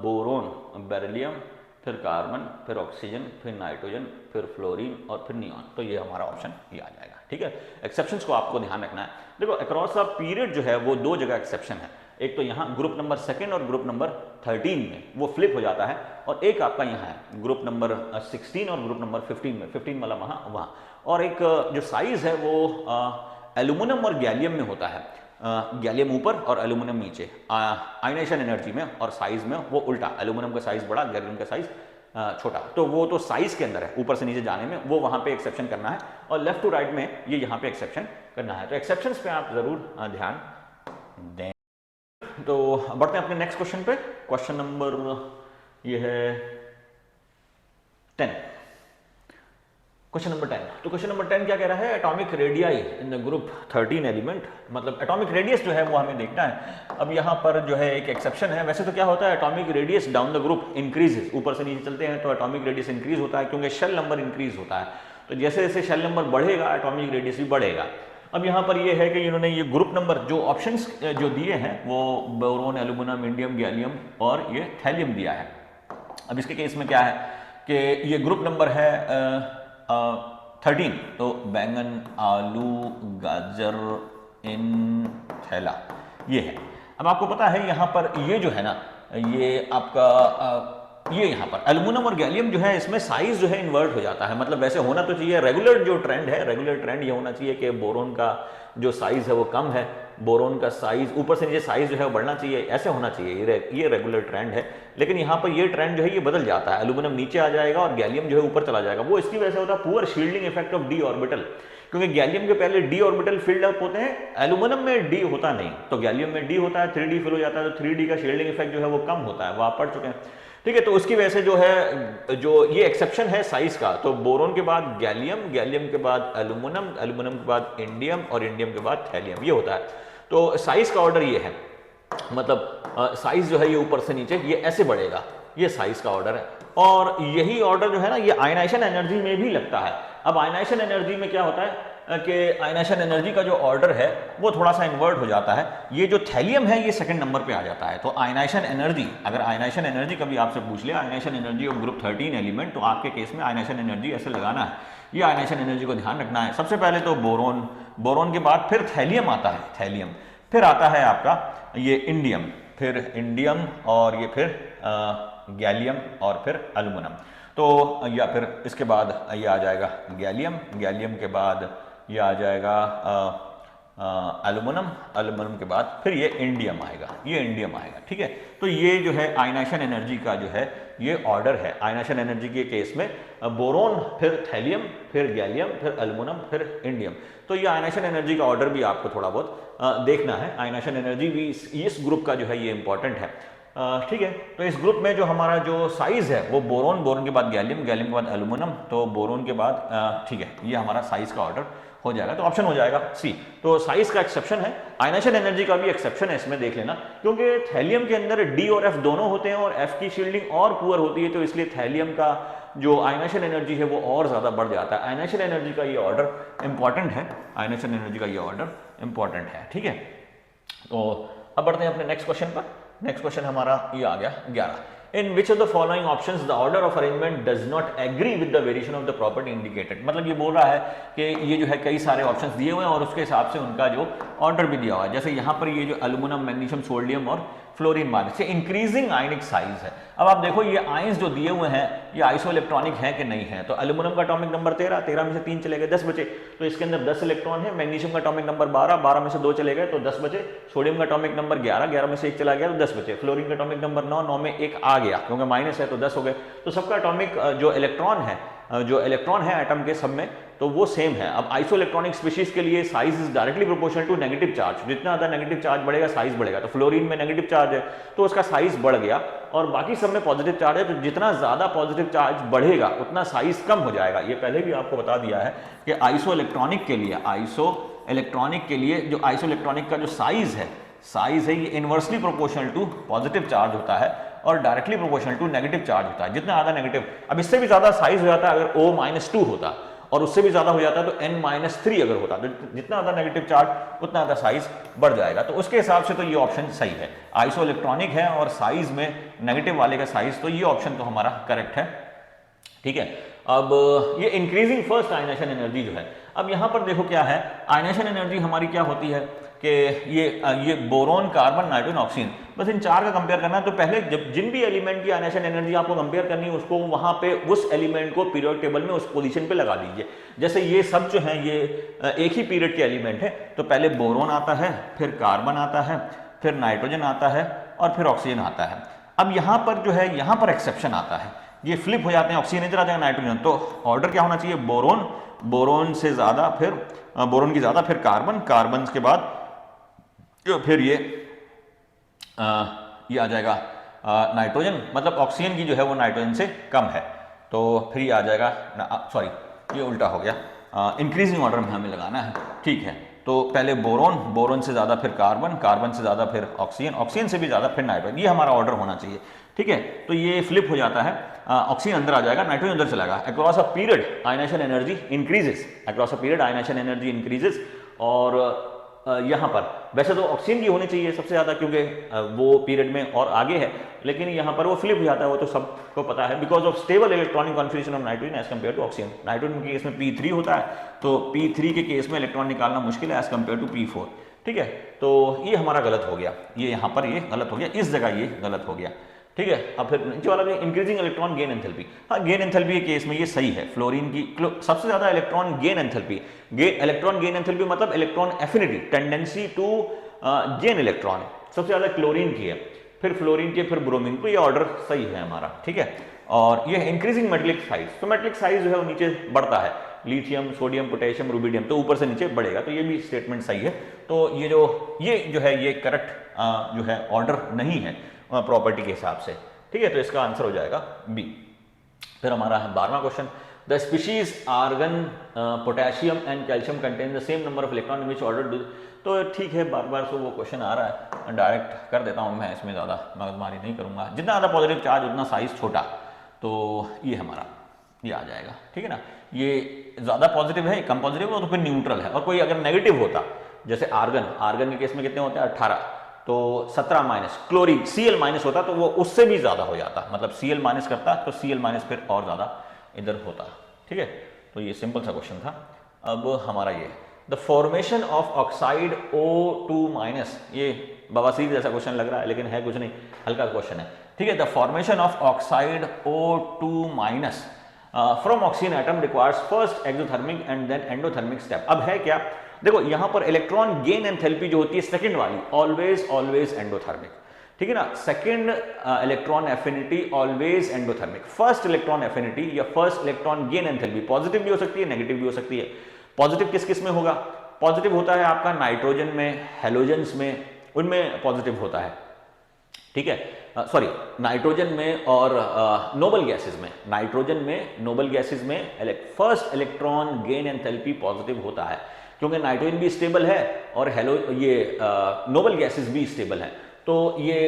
बोरोन, बेरिलियम, फिर कार्बन, फिर ऑक्सीजन, फिर नाइट्रोजन, फिर फ्लोरीन और फिर नियॉन, तो ये हमारा ऑप्शन ये आ जाएगा, ठीक है। एक्सेप्शंस को आपको ध्यान रखना है। देखो अक्रॉस द पीरियड जो है वो 2 जगह एक्सेप्शन है, एक तो यहाँ ग्रुप नंबर 2 और ग्रुप नंबर 13 में वो फ्लिप हो जाता है, और एक आपका यहाँ है ग्रुप नंबर 16 और ग्रुप नंबर 15 में, 15 वाला वहाँ, और एक जो साइज है वो एल्यूमिनियम और गैलियम में होता है, गैलियम ऊपर और एल्यूमिनियम नीचे आयनाइजेशन एनर्जी में, और साइज में वो उल्टा, एल्यूमिनियम का साइज बड़ा, गैलियम का साइज छोटा। तो वो तो साइज के अंदर है, ऊपर से नीचे जाने में वो वहां पे एक्सेप्शन करना है, और लेफ्ट टू राइट में ये यहाँ पे एक्सेप्शन करना है। तो एक्सेप्शंस पे आप जरूर ध्यान तो बढ़ते हैं अपने नेक्स्ट क्वेश्चन पे। क्वेश्चन नंबर ये है 10। Question number 10। तो क्वेश्चन नंबर 10 क्या कह रहा है? Atomic radii in the group 13 element, मतलब एटॉमिक रेडियस जो है वो हमें देखना है। अब यहाँ पर जो है एक एक्सेप्शन है। वैसे तो क्या होता है, atomic radius down the group increases, ऊपर से नीचे चलते हैं तो एटॉमिक रेडियस इंक्रीज होता है क्योंकि शेल नंबर इंक्रीज होता है। तो जैसे जैसे शेल नंबर बढ़ेगा एटॉमिक रेडियस भी बढ़ेगा। अब यहाँ पर ये है कि इन्होंने ये ग्रुप नंबर जो ऑप्शंस जो दिए हैं वो बोरोन, एल्यूमिनियम, इंडियम, गैलियम और ये थैलियम दिया है। अब इसके केस में क्या है कि ये ग्रुप नंबर है 13, तो बैंगन, आलू, गाजर, इन, थैला, ये है। अब आपको पता है यहाँ पर ये जो है ना, ये आपका ये यहाँ पर एल्यूमिनियम और गैलियम जो है इसमें साइज जो है इन्वर्ट हो जाता है। मतलब वैसे होना तो चाहिए, रेगुलर जो ट्रेंड है, रेगुलर ट्रेंड ये होना चाहिए कि बोरोन का जो साइज है वो कम है, बोरोन का साइज ऊपर से नीचे साइज जो है वो बढ़ना चाहिए, ऐसे होना चाहिए, ये रेगुलर ट्रेंड है। लेकिन यहाँ पर ये ट्रेंड जो है ये बदल जाता है, एल्यूमिनियम नीचे आ जाएगा और गैलियम जो है ऊपर चला जाएगा। वो इसकी वजह से होता है poor shielding effect of D orbital, क्योंकि गैलियम के पहले डी ऑर्बिटल फिल्ड अप होते हैं, एल्यूमिनियम में डी होता नहीं। तो गैलियम में डी होता है, 3D फिल हो जाता है, तो 3D का शील्डिंग इफेक्ट जो है वो कम होता है, वो आप पढ़ चुके हैं, ठीक है। तो उसकी वजह से जो है जो ये एक्सेप्शन है साइज का, तो बोरोन के बाद गैलियम, गैलियम के बाद एल्यूमिनियम, एल्यूमिनियम के बाद इंडियम और इंडियम के बाद थैलियम, ये होता है। तो साइज का ऑर्डर ये है, मतलब साइज जो है ये ऊपर से नीचे ये ऐसे बढ़ेगा, ये साइज का ऑर्डर है। और यही ऑर्डर जो है ना ये आयनाइजेशन एनर्जी में भी लगता है। अब आयनाइजेशन एनर्जी में क्या होता है कि आयनाइजेशन एनर्जी का जो ऑर्डर है वो थोड़ा सा इन्वर्ट हो जाता है। ये जो थैलियम है ये सेकंड नंबर पे आ जाता है। तो आयनाइजेशन एनर्जी, अगर आयनाइजेशन एनर्जी कभी आपसे पूछ लिया, ionization energy of group 13 element, तो आपके केस में आयनाइजेशन एनर्जी ऐसे लगाना है। ये आयनाइजेशन एनर्जी को ध्यान रखना है। सबसे पहले तो बोरोन, बोरोन के बाद फिर थैलियम आता है, थैलियम, फिर आता है आपका ये इंडियम, फिर इंडियम और ये फिर गैलियम और फिर एल्यूमिनियम। तो या फिर इसके बाद ये आ जाएगा गैलियम, गैलियम के बाद ये आ जाएगा एल्यूमिनियम, एल्यूमिनियम के बाद फिर ये इंडियम आएगा, ये इंडियम आएगा, ठीक है। तो ये जो है आयनाइजेशन एनर्जी का जो है ये ऑर्डर है। आयनाइजेशन एनर्जी के केस में बोरोन, फिर थैलियम, फिर गैलियम, फिर एल्यूमिनियम, फिर इंडियम। तो ये आयनाइजेशन एनर्जी का ऑर्डर भी आपको थोड़ा बहुत देखना है। आयनाइजेशन एनर्जी भी इस ग्रुप का जो है ये इंपॉर्टेंट है, ठीक है। तो इस ग्रुप में जो हमारा जो साइज है वो बोरोन, बोरोन के बाद गैलियम, गैलियम के बाद एल्यूमिनियम, तो बोरोन के बाद ठीक है, ये हमारा साइज का ऑर्डर हो जाएगा। तो ऑप्शन हो जाएगा सी। तो साइज का एक्सेप्शन है, आयनाइजेशन एनर्जी का भी एक्सेप्शन है, इसमें देख लेना, क्योंकि थैलियम के अंदर डी और एफ दोनों होते हैं और एफ की शील्डिंग और पुअर होती है, तो इसलिए थैलियम का जो आयनाइजेशन एनर्जी है वो और ज्यादा बढ़ जाता है। आयनाइजेशन एनर्जी का ये ऑर्डर इंपॉर्टेंट है, आयनाइजेशन एनर्जी का ये ऑर्डर इंपॉर्टेंट है, ठीक है। तो अब बढ़ते हैं अपने नेक्स्ट क्वेश्चन पर। नेक्स्ट क्वेश्चन हमारा ये आ गया 11। In which of the following options the order of arrangement does not agree with the variation of the property indicated? मतलब ये बोल रहा है कि ये जो है कई सारे ऑप्शंस दिए हुए हैं और उसके हिसाब से उनका जो ऑर्डर भी दिया हुआ है। जैसे यहाँ पर ये जो एल्यूमिनियम, मैग्नीशियम, सोडियम और फ्लोरीन मान से इंक्रीजिंग आयनिक साइज है। अब आप देखो ये आयंस जो दिए हुए हैं ये आइसो इलेक्ट्रॉनिक है कि नहीं है। तो एल्यूमिनियम का एटॉमिक नंबर 13, 13 में से 3 चले गए, 10 बचे। तो इसके अंदर 10 इलेक्ट्रॉन है। मैग्नीशियम का एटॉमिक नंबर 12, 12 में से 2 चले गए तो 10 बचे। सोडियम का एटॉमिक नंबर 11, 11 में से 1 चला गया तो 10 बचे। फ्लोरीन का एटॉमिक नंबर 9, 9 में 1 आ गया क्योंकि माइनस है तो 10 हो गए। तो सबका एटॉमिक जो इलेक्ट्रॉन है एटम के सब में तो वो सेम है। अब आइसो इलेक्ट्रॉनिक स्पीशीज के लिए size is directly proportional to negative charge. जितना ज्यादा नेगेटिव चार्ज बढ़ेगा साइज बढ़ेगा। तो फ्लोरीन में नेगेटिव चार्ज है तो उसका साइज बढ़ गया और बाकी सब में पॉजिटिव चार्ज है तो जितना ज्यादा पॉजिटिव चार्ज बढ़ेगा उतना साइज कम हो जाएगा। ये पहले भी आपको बता दिया है कि आइसो इलेक्ट्रॉनिक के लिए जो आइसो इलेक्ट्रॉनिक का जो साइज है ये inversely proportional to positive charge होता है और directly proportional to negative charge होता है। जितना ज्यादा नेगेटिव, अब इससे भी ज्यादा साइज हो जाता है अगर O-2 होता और उससे भी ज्यादा हो जाता है तो N-3 अगर होता, तो जितना ज्यादा नेगेटिव चार्ज उतना ज्यादा साइज बढ़ जाएगा। तो उसके हिसाब से तो ये ऑप्शन सही है। आइसो इलेक्ट्रॉनिक है और साइज में नेगेटिव वाले का साइज, तो ये ऑप्शन तो हमारा करेक्ट है, ठीक है। अब ये इंक्रीजिंग फर्स्ट आयनाइजेशन एनर्जी जो है, अब यहां पर देखो क्या है, आयनाइजेशन एनर्जी हमारी क्या होती है कि ये बोरोन, कार्बन, नाइट्रोजन, ऑक्सीजन, बस इन चार का कंपेयर करना है। तो पहले जब जिन भी एलिमेंट की आयनाइजेशन एनर्जी आपको कंपेयर करनी है उसको वहां पे उस एलिमेंट को पीरियोडिक टेबल में उस पोजीशन पे लगा दीजिए। जैसे ये सब जो है ये एक ही पीरियड के एलिमेंट है, तो पहले बोरोन आता है, फिर कार्बन आता है, फिर नाइट्रोजन आता है और फिर ऑक्सीजन आता है। अब यहाँ पर जो है यहाँ पर एक्सेप्शन आता है, ये फ्लिप हो जाते हैं, ऑक्सीजन इधर आ जाएगा, नाइट्रोजन। तो ऑर्डर क्या होना चाहिए, बोरोन से ज्यादा, फिर बोरोन की ज्यादा, फिर कार्बन, कार्बन के बाद फिर ये आ जाएगा नाइट्रोजन, मतलब ऑक्सीजन की जो है वो नाइट्रोजन से कम है, तो फिर ये आ जाएगा, सॉरी ये उल्टा हो गया, इंक्रीजिंग ऑर्डर में हमें लगाना है, ठीक है। तो पहले बोरोन, बोरोन से ज़्यादा फिर कार्बन, कार्बन से ज़्यादा फिर ऑक्सीजन, ऑक्सीजन से भी ज़्यादा फिर नाइट्रोजन, ये हमारा ऑर्डर होना चाहिए, ठीक है। तो ये फ्लिप हो जाता है, ऑक्सीजन अंदर आ जाएगा, नाइट्रोजन अंदर चला जाएगा। Across a period ionization energy increases, across a period ionization energy increases. और यहाँ पर वैसे तो ऑक्सीजन की होनी चाहिए सबसे ज़्यादा, क्योंकि वो पीरियड में और आगे है, लेकिन यहाँ पर वो फ्लिप हो जाता है, वो तो सबको पता है, because of stable electronic configuration of nitrogen as compare to oxygen. Nitrogen के केस में P3 होता है, तो P3 के केस में इलेक्ट्रॉन निकालना मुश्किल है एज कम्पेयर टू P4, ठीक है। तो ये हमारा गलत हो गया, ये यहाँ पर ये गलत हो गया, इस जगह ये गलत हो गया, ठीक है। अब फिर नीचे वाला भी इंक्रीजिंग इलेक्ट्रॉन गेन एंथैल्पी, हाँ गेन एंथैल्पी के केस में ये सही है, फ्लोरीन की सबसे ज्यादा electron gain enthalpy, electron gain enthalpy मतलब electron affinity, tendency to gain electron सबसे ज्यादा क्लोरीन की है, फिर फ्लोरीन की, फिर ब्रोमीन, तो ये ऑर्डर सही है हमारा, ठीक है। और ये इंक्रीजिंग मेटलिक साइज, तो मेटलिक साइज जो है वो नीचे बढ़ता है, लिथियम, सोडियम, पोटेशियम, रुबिडियम, तो ऊपर से नीचे बढ़ेगा, तो ये भी स्टेटमेंट सही है। तो ये जो है ये करेक्ट जो है ऑर्डर नहीं है प्रॉपर्टी के हिसाब से, ठीक है। तो इसका आंसर हो जाएगा बी। फिर हमारा है 12वां question, the species argon, potassium and calcium contain the same number of electron in which order do, तो ठीक है, बार बार से वो क्वेश्चन आ रहा है, डायरेक्ट कर देता हूँ मैं, इसमें ज़्यादा मगजमारी नहीं करूँगा, जितना ज़्यादा पॉजिटिव चार्ज उतना साइज छोटा, तो ये हमारा ये आ जाएगा, ठीक है ना। ये ज़्यादा पॉजिटिव है, कम पॉजिटिव हो तो फिर न्यूट्रल है, और कोई अगर नेगेटिव होता, जैसे आर्गन, आर्गन के केस में कितने होते हैं 18, तो 17 माइनस, क्लोरीन Cl माइनस होता तो वो उससे भी ज्यादा हो जाता, मतलब Cl माइनस करता तो Cl माइनस फिर और ज्यादा इधर होता, ठीक है। तो ये सिंपल सा क्वेश्चन था। अब हमारा ये the formation of oxide O2 minus, ये बवासीर जैसा क्वेश्चन लग रहा है, लेकिन है कुछ नहीं, हल्का क्वेश्चन है, ठीक है। The formation of oxide O2 minus from oxygen atom requires first exothermic and then endothermic step. अब है क्या, देखो यहां पर इलेक्ट्रॉन गेन एंथैल्पी जो होती है सेकंड वाली, ऑलवेज एंडोथर्मिक, ठीक है ना। Second electron affinity always endothermic, first electron affinity या first electron gain enthalpy positive भी हो सकती है, नेगेटिव भी हो सकती है। पॉजिटिव किस किस में होगा, पॉजिटिव होता है आपका नाइट्रोजन में, हेलोजेंस में, उनमें पॉजिटिव होता है, ठीक है, सॉरी नाइट्रोजन में और नोबल गैसेस में, नाइट्रोजन में, नोबल गैसेस में first electron gain enthalpy positive होता है, क्योंकि नाइट्रोजन भी स्टेबल है और नोबल गैसेस भी स्टेबल है, तो ये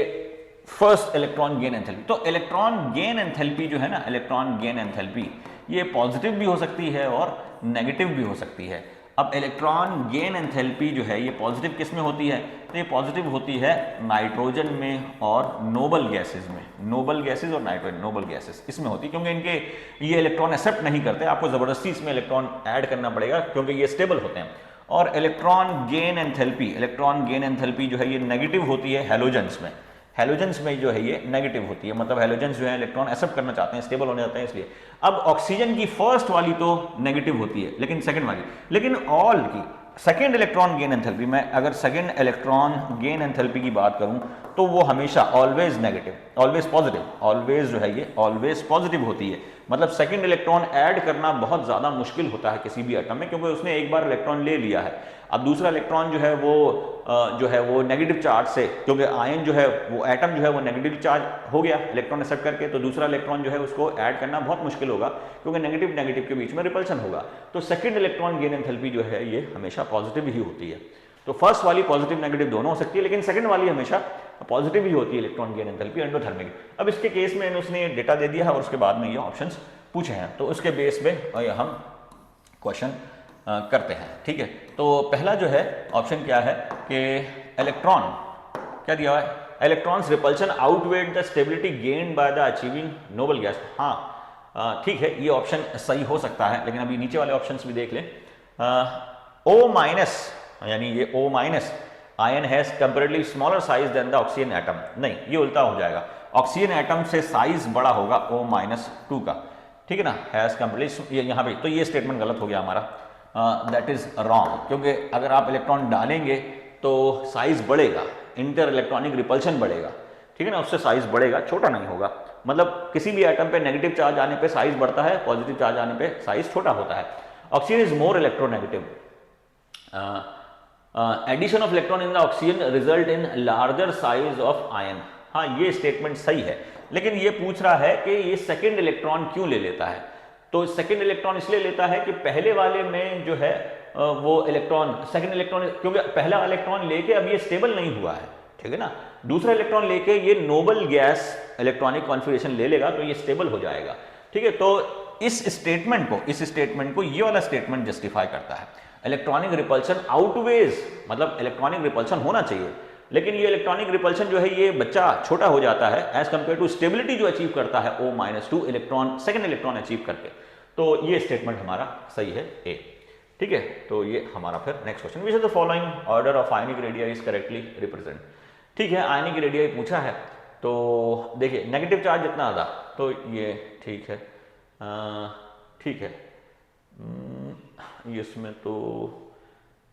फर्स्ट इलेक्ट्रॉन गेन एंथैल्पी। तो इलेक्ट्रॉन गेन एंथैल्पी जो है ना, इलेक्ट्रॉन गेन एंथैल्पी ये पॉजिटिव भी हो सकती है और नेगेटिव भी हो सकती है। अब इलेक्ट्रॉन गेन एंथैल्पी जो है ये पॉजिटिव किस में होती है, तो ये पॉजिटिव होती है नाइट्रोजन में और नोबल गैसेस में, नोबल गैसेस और नाइट्रोजन, नोबल गैसेस इसमें होती है, क्योंकि इनके ये इलेक्ट्रॉन एक्सेप्ट नहीं करते, आपको जबरदस्ती इसमें इलेक्ट्रॉन ऐड करना पड़ेगा, क्योंकि ये स्टेबल होते हैं। और इलेक्ट्रॉन गेन एंथैल्पी जो है ये नेगेटिव होती है हेलोजेंस में, हेलोजेंस में जो है ये नेगेटिव होती है, मतलब हेलोजेंस जो है इलेक्ट्रॉन एक्सेप्ट करना चाहते हैं, स्टेबल होने जाते हैं, इसलिए। अब ऑक्सीजन की फर्स्ट वाली तो नेगेटिव होती है, लेकिन सेकंड वाली, लेकिन ऑल की सेकंड इलेक्ट्रॉन गेन एंथैल्पी में, अगर सेकंड इलेक्ट्रॉन गेन एंथैल्पी की बात करूं तो वो हमेशा always negative, always positive, always जो है ये ऑलवेज पॉजिटिव होती है। मतलब सेकंड इलेक्ट्रॉन ऐड करना बहुत ज्यादा मुश्किल होता है किसी भी एटम में, क्योंकि उसने एक बार इलेक्ट्रॉन ले लिया है, अब दूसरा इलेक्ट्रॉन जो है वो नेगेटिव चार्ज से, क्योंकि आयन जो है वो एटम जो है वो नेगेटिव चार्ज हो गया इलेक्ट्रॉन एक्सेप्ट करके, तो दूसरा इलेक्ट्रॉन जो है उसको ऐड करना बहुत मुश्किल होगा, क्योंकि नेगेटिव नेगेटिव के बीच में रिपल्शन होगा। तो सेकंड इलेक्ट्रॉन गेन एंथैल्पी जो है ये हमेशा पॉजिटिव ही होती है। तो फर्स्ट वाली पॉजिटिव नेगेटिव दोनों हो सकती है, लेकिन सेकंड वाली हमेशा पॉजिटिव ही होती है, इलेक्ट्रॉन गेन एंथैल्पी एंडोथर्मिक। अब इसके केस में उसने डेटा दे दिया है और उसके बाद में ये ऑप्शंस पूछे हैं, तो उसके बेस पे हम क्वेश्चन करते हैं, ठीक है। तो पहला जो है ऑप्शन क्या है कि इलेक्ट्रॉन क्या दिया हुआ है, electrons repulsion outweigh the stability gained by the achieving noble gas. हाँ ठीक है, ये ऑप्शन सही हो सकता है, लेकिन अभी नीचे वाले ऑप्शंस भी देख लें। O माइनस, यानी ये O minus ion has comparatively smaller size than the oxygen atom, नहीं ये उल्टा हो जाएगा, ऑक्सीजन एटम से साइज बड़ा होगा O-2 का, ठीक है ना, हैज कंपैरेटिवली, यहाँ पे तो ये स्टेटमेंट गलत हो गया हमारा, दैट इज रॉन्ग, क्योंकि अगर आप इलेक्ट्रॉन डालेंगे तो साइज बढ़ेगा, इंटर इलेक्ट्रॉनिक रिपल्शन बढ़ेगा, ठीक है ना, उससे साइज बढ़ेगा, छोटा नहीं होगा। मतलब किसी भी एटम पे नेगेटिव चार्ज आने पे साइज बढ़ता है, पॉजिटिव चार्ज आने पे साइज छोटा होता है। Oxygen is more electronegative, addition of electron in the oxygen result in larger size of ion. हाँ, ये स्टेटमेंट सही है, लेकिन ये पूछ रहा है कि ये सेकेंड इलेक्ट्रॉन क्यों ले लेता है। तो सेकेंड इलेक्ट्रॉन इसलिए लेता है कि पहले वाले में जो है वो इलेक्ट्रॉन, सेकेंड इलेक्ट्रॉन, क्योंकि पहला इलेक्ट्रॉन लेके अब ये स्टेबल नहीं हुआ है, ठीक है ना। दूसरा इलेक्ट्रॉन लेके ये नोबल गैस इलेक्ट्रॉनिक कॉन्फ़िगरेशन ले लेगा तो ये स्टेबल हो जाएगा, ठीक है। तो इस स्टेटमेंट को ये वाला स्टेटमेंट जस्टिफाई करता है। इलेक्ट्रॉनिक रिपल्शन आउटवेज, मतलब इलेक्ट्रॉनिक रिपल्शन होना चाहिए, लेकिन ये इलेक्ट्रॉनिक रिपल्शन जो है ये बच्चा छोटा हो जाता है एज कंपेयर टू स्टेबिलिटी जो अचीव करता है O-2 electron, second electron achieve करके। तो ये स्टेटमेंट हमारा सही है ए, ठीक है। तो ये हमारा फिर next question, which is the following order of ionic radii is correctly represent. ठीक है, आयनिक रेडिया पूछा है, तो देखिए नेगेटिव चार्ज जितना ज़्यादा तो ये ठीक है, ठीक है। इसमें तो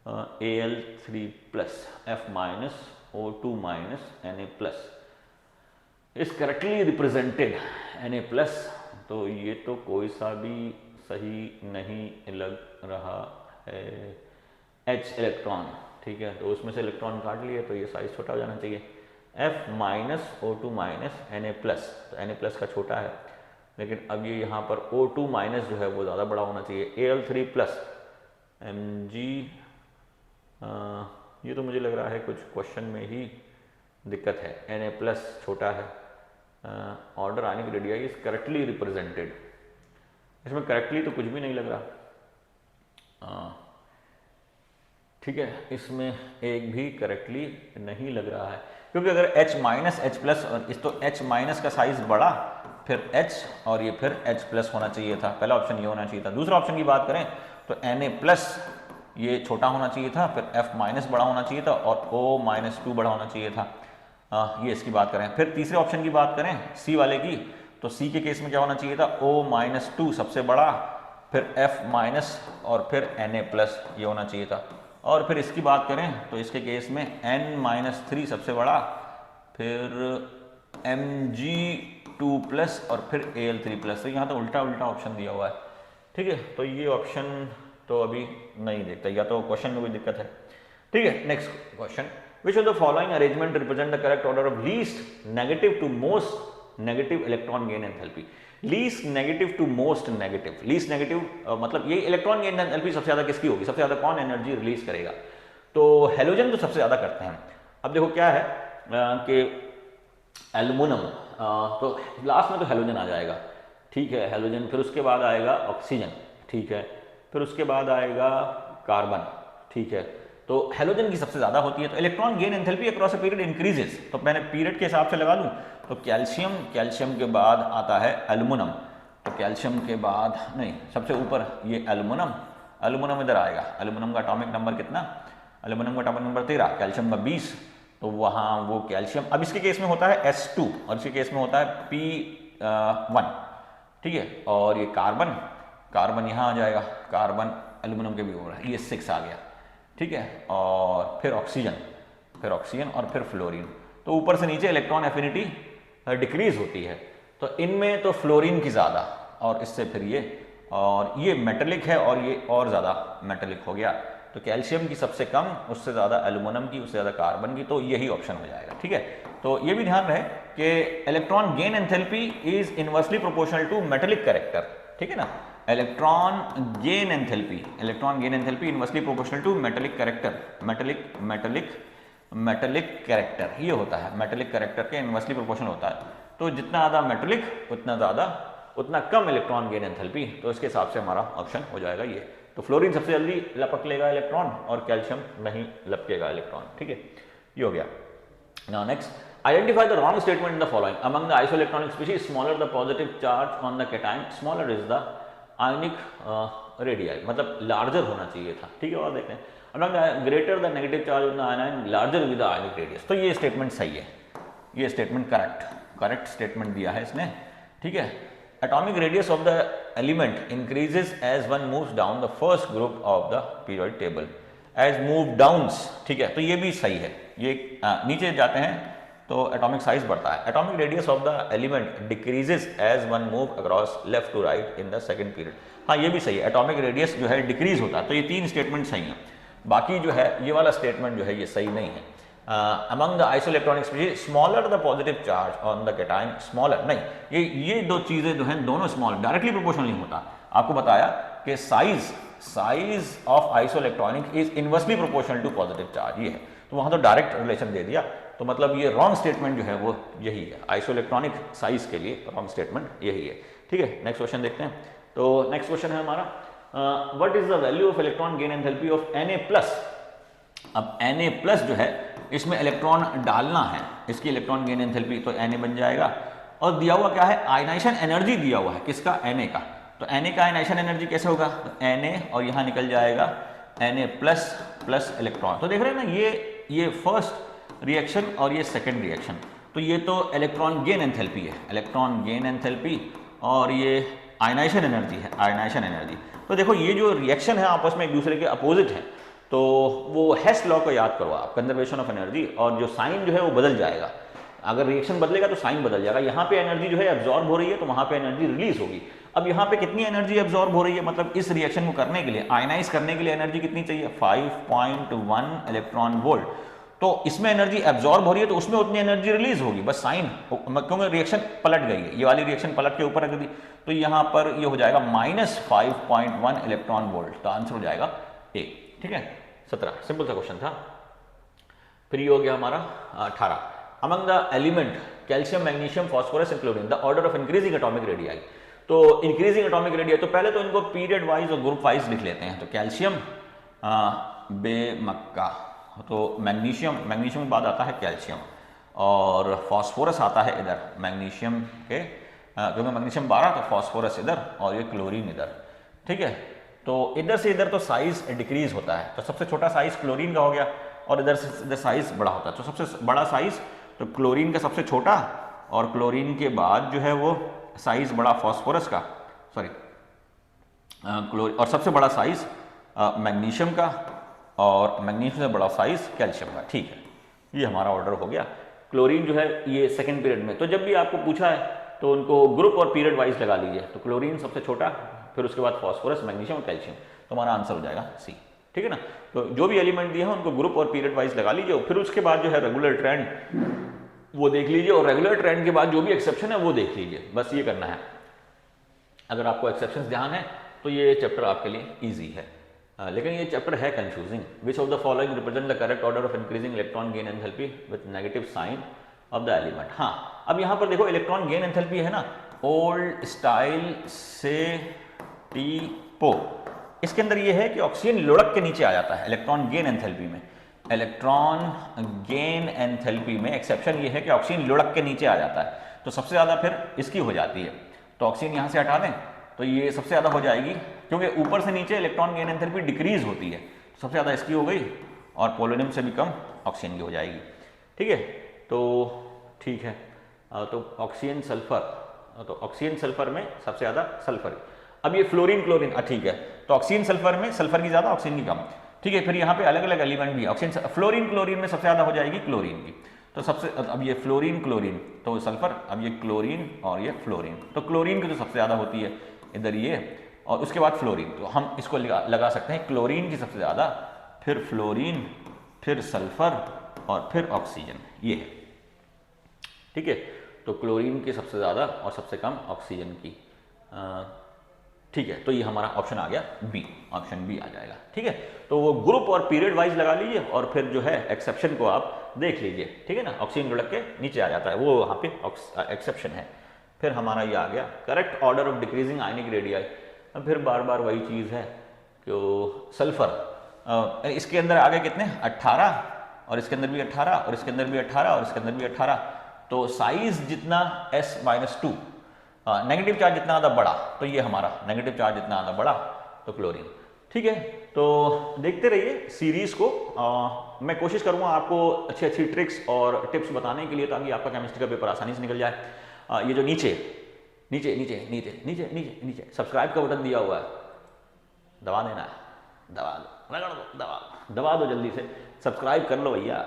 Al3+ F- O2- Na+ is correctly represented Na+, तो ये तो कोई सा भी सही नहीं लग रहा है। H इलेक्ट्रॉन, ठीक है, तो उसमें से इलेक्ट्रॉन काट लिए तो ये साइज छोटा हो जाना चाहिए। F- O2- Na+, तो Na+ का छोटा है, लेकिन अब ये यहाँ पर O2- जो है वो ज़्यादा बड़ा होना चाहिए। Al3+ Mg, ये तो मुझे लग रहा है कुछ क्वेश्चन में ही दिक्कत है। Na+ छोटा है, order ionic radii is correctly represented, इसमें करेक्टली तो कुछ भी नहीं लग रहा, ठीक है, इसमें एक भी करेक्टली नहीं लग रहा है, क्योंकि अगर H-H+ और इस तो H- का साइज बड़ा, फिर H और ये फिर H+ होना चाहिए था, पहला ऑप्शन ये होना चाहिए था। दूसरा ऑप्शन की बात करें तो Na+ ये छोटा होना चाहिए था, फिर F- बड़ा होना चाहिए था और O-2 बड़ा होना चाहिए था। ये इसकी बात करें। फिर तीसरे ऑप्शन की बात करें C वाले की, तो C के केस में क्या होना चाहिए था, O-2 सबसे बड़ा, फिर F- और फिर Na+ ये होना चाहिए था। और फिर इसकी बात करें तो इसके केस में N-3 सबसे बड़ा, फिर Mg2+ और फिर Al3+, तो यहाँ तो उल्टा उल्टा ऑप्शन दिया हुआ है, ठीक है। तो ये ऑप्शन तो अभी नहीं देखता, या तो क्वेश्चन में कोई दिक्कत है, ठीक है। Next question, which of the following arrangement represent the correct order of least negative to most negative electron gain enthalpy. Least negative to most negative, least negative मतलब ये इलेक्ट्रॉन गेन एंथैल्पी सबसे ज्यादा किसकी होगी, सबसे ज्यादा कौन एनर्जी रिलीज करेगा, तो हेलोजन तो सबसे ज्यादा करते हैं। अब देखो क्या है कि एल्युमिनियम, तो लास्ट में तो हेलोजन आ जाएगा, ठीक है, हेलोजन, फिर उसके बाद आएगा ऑक्सीजन, ठीक है, फिर उसके बाद आएगा कार्बन, ठीक है। तो हेलोजन की सबसे ज्यादा होती है। तो electron gain enthalpy across a period increases, तो मैंने पीरियड के हिसाब से लगा लूं, तो कैल्शियम, कैल्शियम के बाद आता है एल्युमिनियम, तो कैल्शियम के बाद नहीं, सबसे ऊपर ये एल्युमिनियम, एल्युमिनियम इधर आएगा। एल्युमिनियम का एटॉमिक नंबर कितना, एल्युमिनियम का एटॉमिक नंबर 13, कैल्शियम का 20, तो वहाँ वो कैल्शियम, अब इसके केस में होता है S2 और इसके केस में होता है P1, ठीक है। और ये कार्बन, कार्बन यहाँ आ जाएगा, कार्बन एल्युमिनियम के भी हो रहा है, ये 6 आ गया, ठीक है। और फिर ऑक्सीजन, फिर ऑक्सीजन और फिर फ्लोरीन, तो ऊपर से नीचे इलेक्ट्रॉन एफिनिटी डिक्रीज होती है। तो इनमें तो फ्लोरीन की ज़्यादा, और इससे फिर ये, और ये मेटेलिक है और ये और ज़्यादा मेटेलिक हो गया, तो कैल्शियम की सबसे कम, उससे ज़्यादा एल्युमिनियम की, उससे ज़्यादा कार्बन की, तो यही ऑप्शन हो जाएगा, ठीक है। तो ये भी ध्यान रहे कि electron gain enthalpy is inversely proportional to metallic character, ठीक है ना। Electron gain enthalpy, electron gain enthalpy inversely proportional to metallic character, metallic character ये होता है, मेटेलिक कैरेक्टर के इनवर्सली प्रोपोर्शनल होता है। तो जितना ज़्यादा मेटेलिक उतना ज़्यादा, उतना कम इलेक्ट्रॉन गेन एंथैल्पी, तो इसके हिसाब से हमारा ऑप्शन हो जाएगा ये। तो फ्लोरीन सबसे जल्दी लपक लेगा इलेक्ट्रॉन और कैल्शियम नहीं लपकेगा इलेक्ट्रॉन, ठीक है, ये हो गया। Now next, identify the wrong statement in the following, among the isoelectronic species smaller the positive charge on the cation, smaller is the ionic radii, मतलब लार्जर होना चाहिए था, ठीक है। और देखते हैं, among the greater the negative charge on the ion larger with the ionic radius, तो ये स्टेटमेंट सही है, ये स्टेटमेंट करेक्ट स्टेटमेंट दिया है इसने, ठीक है। Atomic radius of the element increases as one moves down the first group of the periodic table. As move downs, ठीक है, तो ये भी सही है, ये नीचे जाते हैं तो एटॉमिक साइज बढ़ता है। Atomic radius of the element decreases as one move across left to right in the second period, हाँ ये भी सही है, एटॉमिक रेडियस जो है डिक्रीज होता है, तो ये तीन स्टेटमेंट सही हैं। बाकी जो है ये वाला स्टेटमेंट जो है ये सही नहीं है। Among the isoelectronic species smaller the positive charge on the cation smaller, नहीं ये दो चीजें जो हैं दोनों स्मॉल, डायरेक्टली प्रोपोर्शनल नहीं होता। आपको बताया कि size of isoelectronic is inversely proportional to positive charge, ये है। तो वहां तो डायरेक्ट रिलेशन दे दिया, तो मतलब ये रॉन्ग स्टेटमेंट जो है वो यही है, आइसोइलेक्ट्रॉनिक साइज के लिए रॉन्ग स्टेटमेंट यही है। ठीक है, नेक्स्ट क्वेश्चन देखते हैं। तो नेक्स्ट क्वेश्चन है हमारा, what is the value of electron gain enthalpy of Na+। अब Na+ जो है इसमें इलेक्ट्रॉन डालना है, इसकी इलेक्ट्रॉन गेन एंथैल्पी तो Na बन जाएगा, और दिया हुआ क्या है, आयनाइजेशन एनर्जी दिया हुआ है किसका, Na का। तो Na का आयनाइजेशन एनर्जी कैसे होगा, तो Na और यहाँ निकल जाएगा Na प्लस इलेक्ट्रॉन। तो देख रहे हैं ना, ये फर्स्ट रिएक्शन और ये सेकंड रिएक्शन, तो ये तो इलेक्ट्रॉन गेन एंथैल्पी है, इलेक्ट्रॉन गेन एंथैल्पी, और ये आयनाइजेशन एनर्जी है, आयनाइजेशन एनर्जी। तो देखो ये जो रिएक्शन है आपस में एक दूसरे के अपोजिट है, तो वो हेस्ट लॉ को याद करो आप, कंजर्वेशन ऑफ एनर्जी, और जो साइन जो है वो बदल जाएगा। अगर रिएक्शन बदलेगा तो साइन बदल जाएगा। यहाँ पे एनर्जी जो है एब्जॉर्ब हो रही है, तो वहाँ पे एनर्जी रिलीज होगी। अब यहाँ पे कितनी एनर्जी एब्जॉर्ब हो रही है, मतलब इस रिएक्शन को करने के लिए, आयनाइज करने के लिए एनर्जी कितनी चाहिए, 5.1 इलेक्ट्रॉन वोल्ट। तो इसमें एनर्जी एब्जॉर्ब हो रही है तो उसमें उतनी एनर्जी रिलीज होगी, बस साइन, क्योंकि रिएक्शन पलट गई है, ये वाली रिएक्शन पलट के ऊपर रख दी, तो यहाँ पर ये हो जाएगा -5.1 इलेक्ट्रॉन वोल्ट। तो आंसर हो जाएगा ए। ठीक है, 17, सिंपल सा क्वेश्चन था। फिर ये हो गया हमारा 18, among the element calcium magnesium phosphorus and chlorine the order of increasing atomic radii. तो इंक्रीजिंग एटॉमिक रेडियाई, तो पहले तो इनको पीरियड वाइज और ग्रुप वाइज लिख लेते हैं। तो कैल्शियम बेमक्का, तो मैग्नीशियम के बाद आता है कैल्शियम, और फास्फोरस आता है इधर मैग्नीशियम के, क्योंकि मैग्नीशियम 12 तो फास्फोरस इधर, और ये क्लोरीन इधर। ठीक है, तो इधर से इधर तो साइज डिक्रीज होता है, तो सबसे छोटा साइज क्लोरीन का हो गया, और इधर से इधर साइज बड़ा होता है। तो सबसे बड़ा साइज तो क्लोरीन का सबसे छोटा, और क्लोरीन के बाद जो है वो साइज बड़ा फास्फोरस का, सॉरी क्लोरीन, और सबसे बड़ा साइज मैग्नीशियम का, और मैग्नीशियम से बड़ा साइज कैल्शियम का। ठीक है, ये हमारा ऑर्डर हो गया। क्लोरीन जो है ये सेकंड पीरियड में, तो जब भी आपको पूछा है तो उनको ग्रुप और पीरियड वाइज लगा लीजिए। तो क्लोरीन सबसे छोटा, फिर उसके बाद फास्फोरस, मैग्नीशियम और कैल्शियम, तो हमारा आंसर हो जाएगा सी। ठीक है ना, तो जो भी एलिमेंट दिए हैं उनको ग्रुप और पीरियड वाइज लगा लीजिए, फिर उसके बाद जो है रेगुलर ट्रेंड वो देख लीजिए, और रेगुलर ट्रेंड के बाद जो भी एक्सेप्शन है वो देख लीजिए, बस ये करना है। अगर आपको एक्सेप्शंस ध्यान है तो ये चैप्टर आपके लिए ईजी है, लेकिन ये चैप्टर है confusing. Which of the following represent the correct order of increasing electron gain enthalpy with negative sign of the element. हाँ, अब यहाँ पर देखो इलेक्ट्रॉन गेन एंथैल्पी है ना, ओल्ड स्टाइल से टीपो, इसके अंदर ये है कि ऑक्सीजन लुढ़क के नीचे आ जाता है इलेक्ट्रॉन गेन एंथैल्पी में। इलेक्ट्रॉन गेन एंथैल्पी में एक्सेप्शन ये है कि ऑक्सीजन लुढ़क के नीचे आ जाता है, तो सबसे ज़्यादा फिर इसकी हो जाती है। तो ऑक्सीजन यहाँ से हटा दें तो ये सबसे ज़्यादा हो जाएगी, क्योंकि ऊपर से नीचे इलेक्ट्रॉन गेन एंथैल्पी डिक्रीज होती है, सबसे ज़्यादा इसकी हो गई, और पोलोनियम से भी कम ऑक्सीजन की हो जाएगी। ठीक है, तो ठीक है, तो ऑक्सीजन सल्फर, तो ऑक्सीजन सल्फर में सबसे ज़्यादा सल्फर। अब ये फ्लोरीन क्लोरीन, ठीक है, तो ऑक्सीजन सल्फर में सल्फर की ज़्यादा ऑक्सीजन की कम। ठीक है, फिर यहाँ पे अलग अलग एलिमेंट भी ऑक्सीजन, फ्लोरीन क्लोरीन में सबसे ज़्यादा हो जाएगी क्लोरीन की, तो सबसे, अब ये फ्लोरीन क्लोरीन तो सल्फर, अब ये क्लोरीन और ये फ्लोरीन, तो क्लोरीन की तो सबसे ज़्यादा होती है इधर ये, और उसके बाद फ्लोरीन, तो हम इसको लगा सकते हैं क्लोरीन की सबसे ज़्यादा, फिर फ्लोरीन, फिर सल्फर, और फिर ऑक्सीजन, ये है। ठीक है, तो क्लोरीन की सबसे ज़्यादा और सबसे कम ऑक्सीजन की। ठीक है, तो ये हमारा ऑप्शन आ गया बी, ऑप्शन बी आ जाएगा। ठीक है, तो वो ग्रुप और पीरियड वाइज लगा लीजिए, और फिर जो है एक्सेप्शन को आप देख लीजिए। ठीक है ना, ऑक्सीजन लुढ़क के नीचे आ जाता है, वो वहाँ पे एक्सेप्शन है। फिर हमारा ये आ गया correct order of decreasing ionic radii. अब फिर बार बार वही चीज़ है कि सल्फर, इसके अंदर आ गए कितने, 18, और इसके अंदर भी 18, और इसके अंदर भी 18, और इसके अंदर भी 18, तो साइज जितना S-2, नेगेटिव चार्ज जितना ज़्यादा बड़ा, तो ये हमारा नेगेटिव चार्ज जितना ज़्यादा बड़ा तो क्लोरीन। ठीक है, तो देखते रहिए सीरीज़ को, मैं कोशिश करूँगा आपको अच्छी अच्छी ट्रिक्स और टिप्स बताने के लिए, ताकि आपका केमिस्ट्री का पेपर आसानी से निकल जाए। ये जो नीचे नीचे नीचे नीचे नीचे नीचे नीचे सब्सक्राइब का बटन दिया हुआ है, दबा देना है, दबा दो, रगड़ दो, दबा दो जल्दी से, सब्सक्राइब कर लो भैया,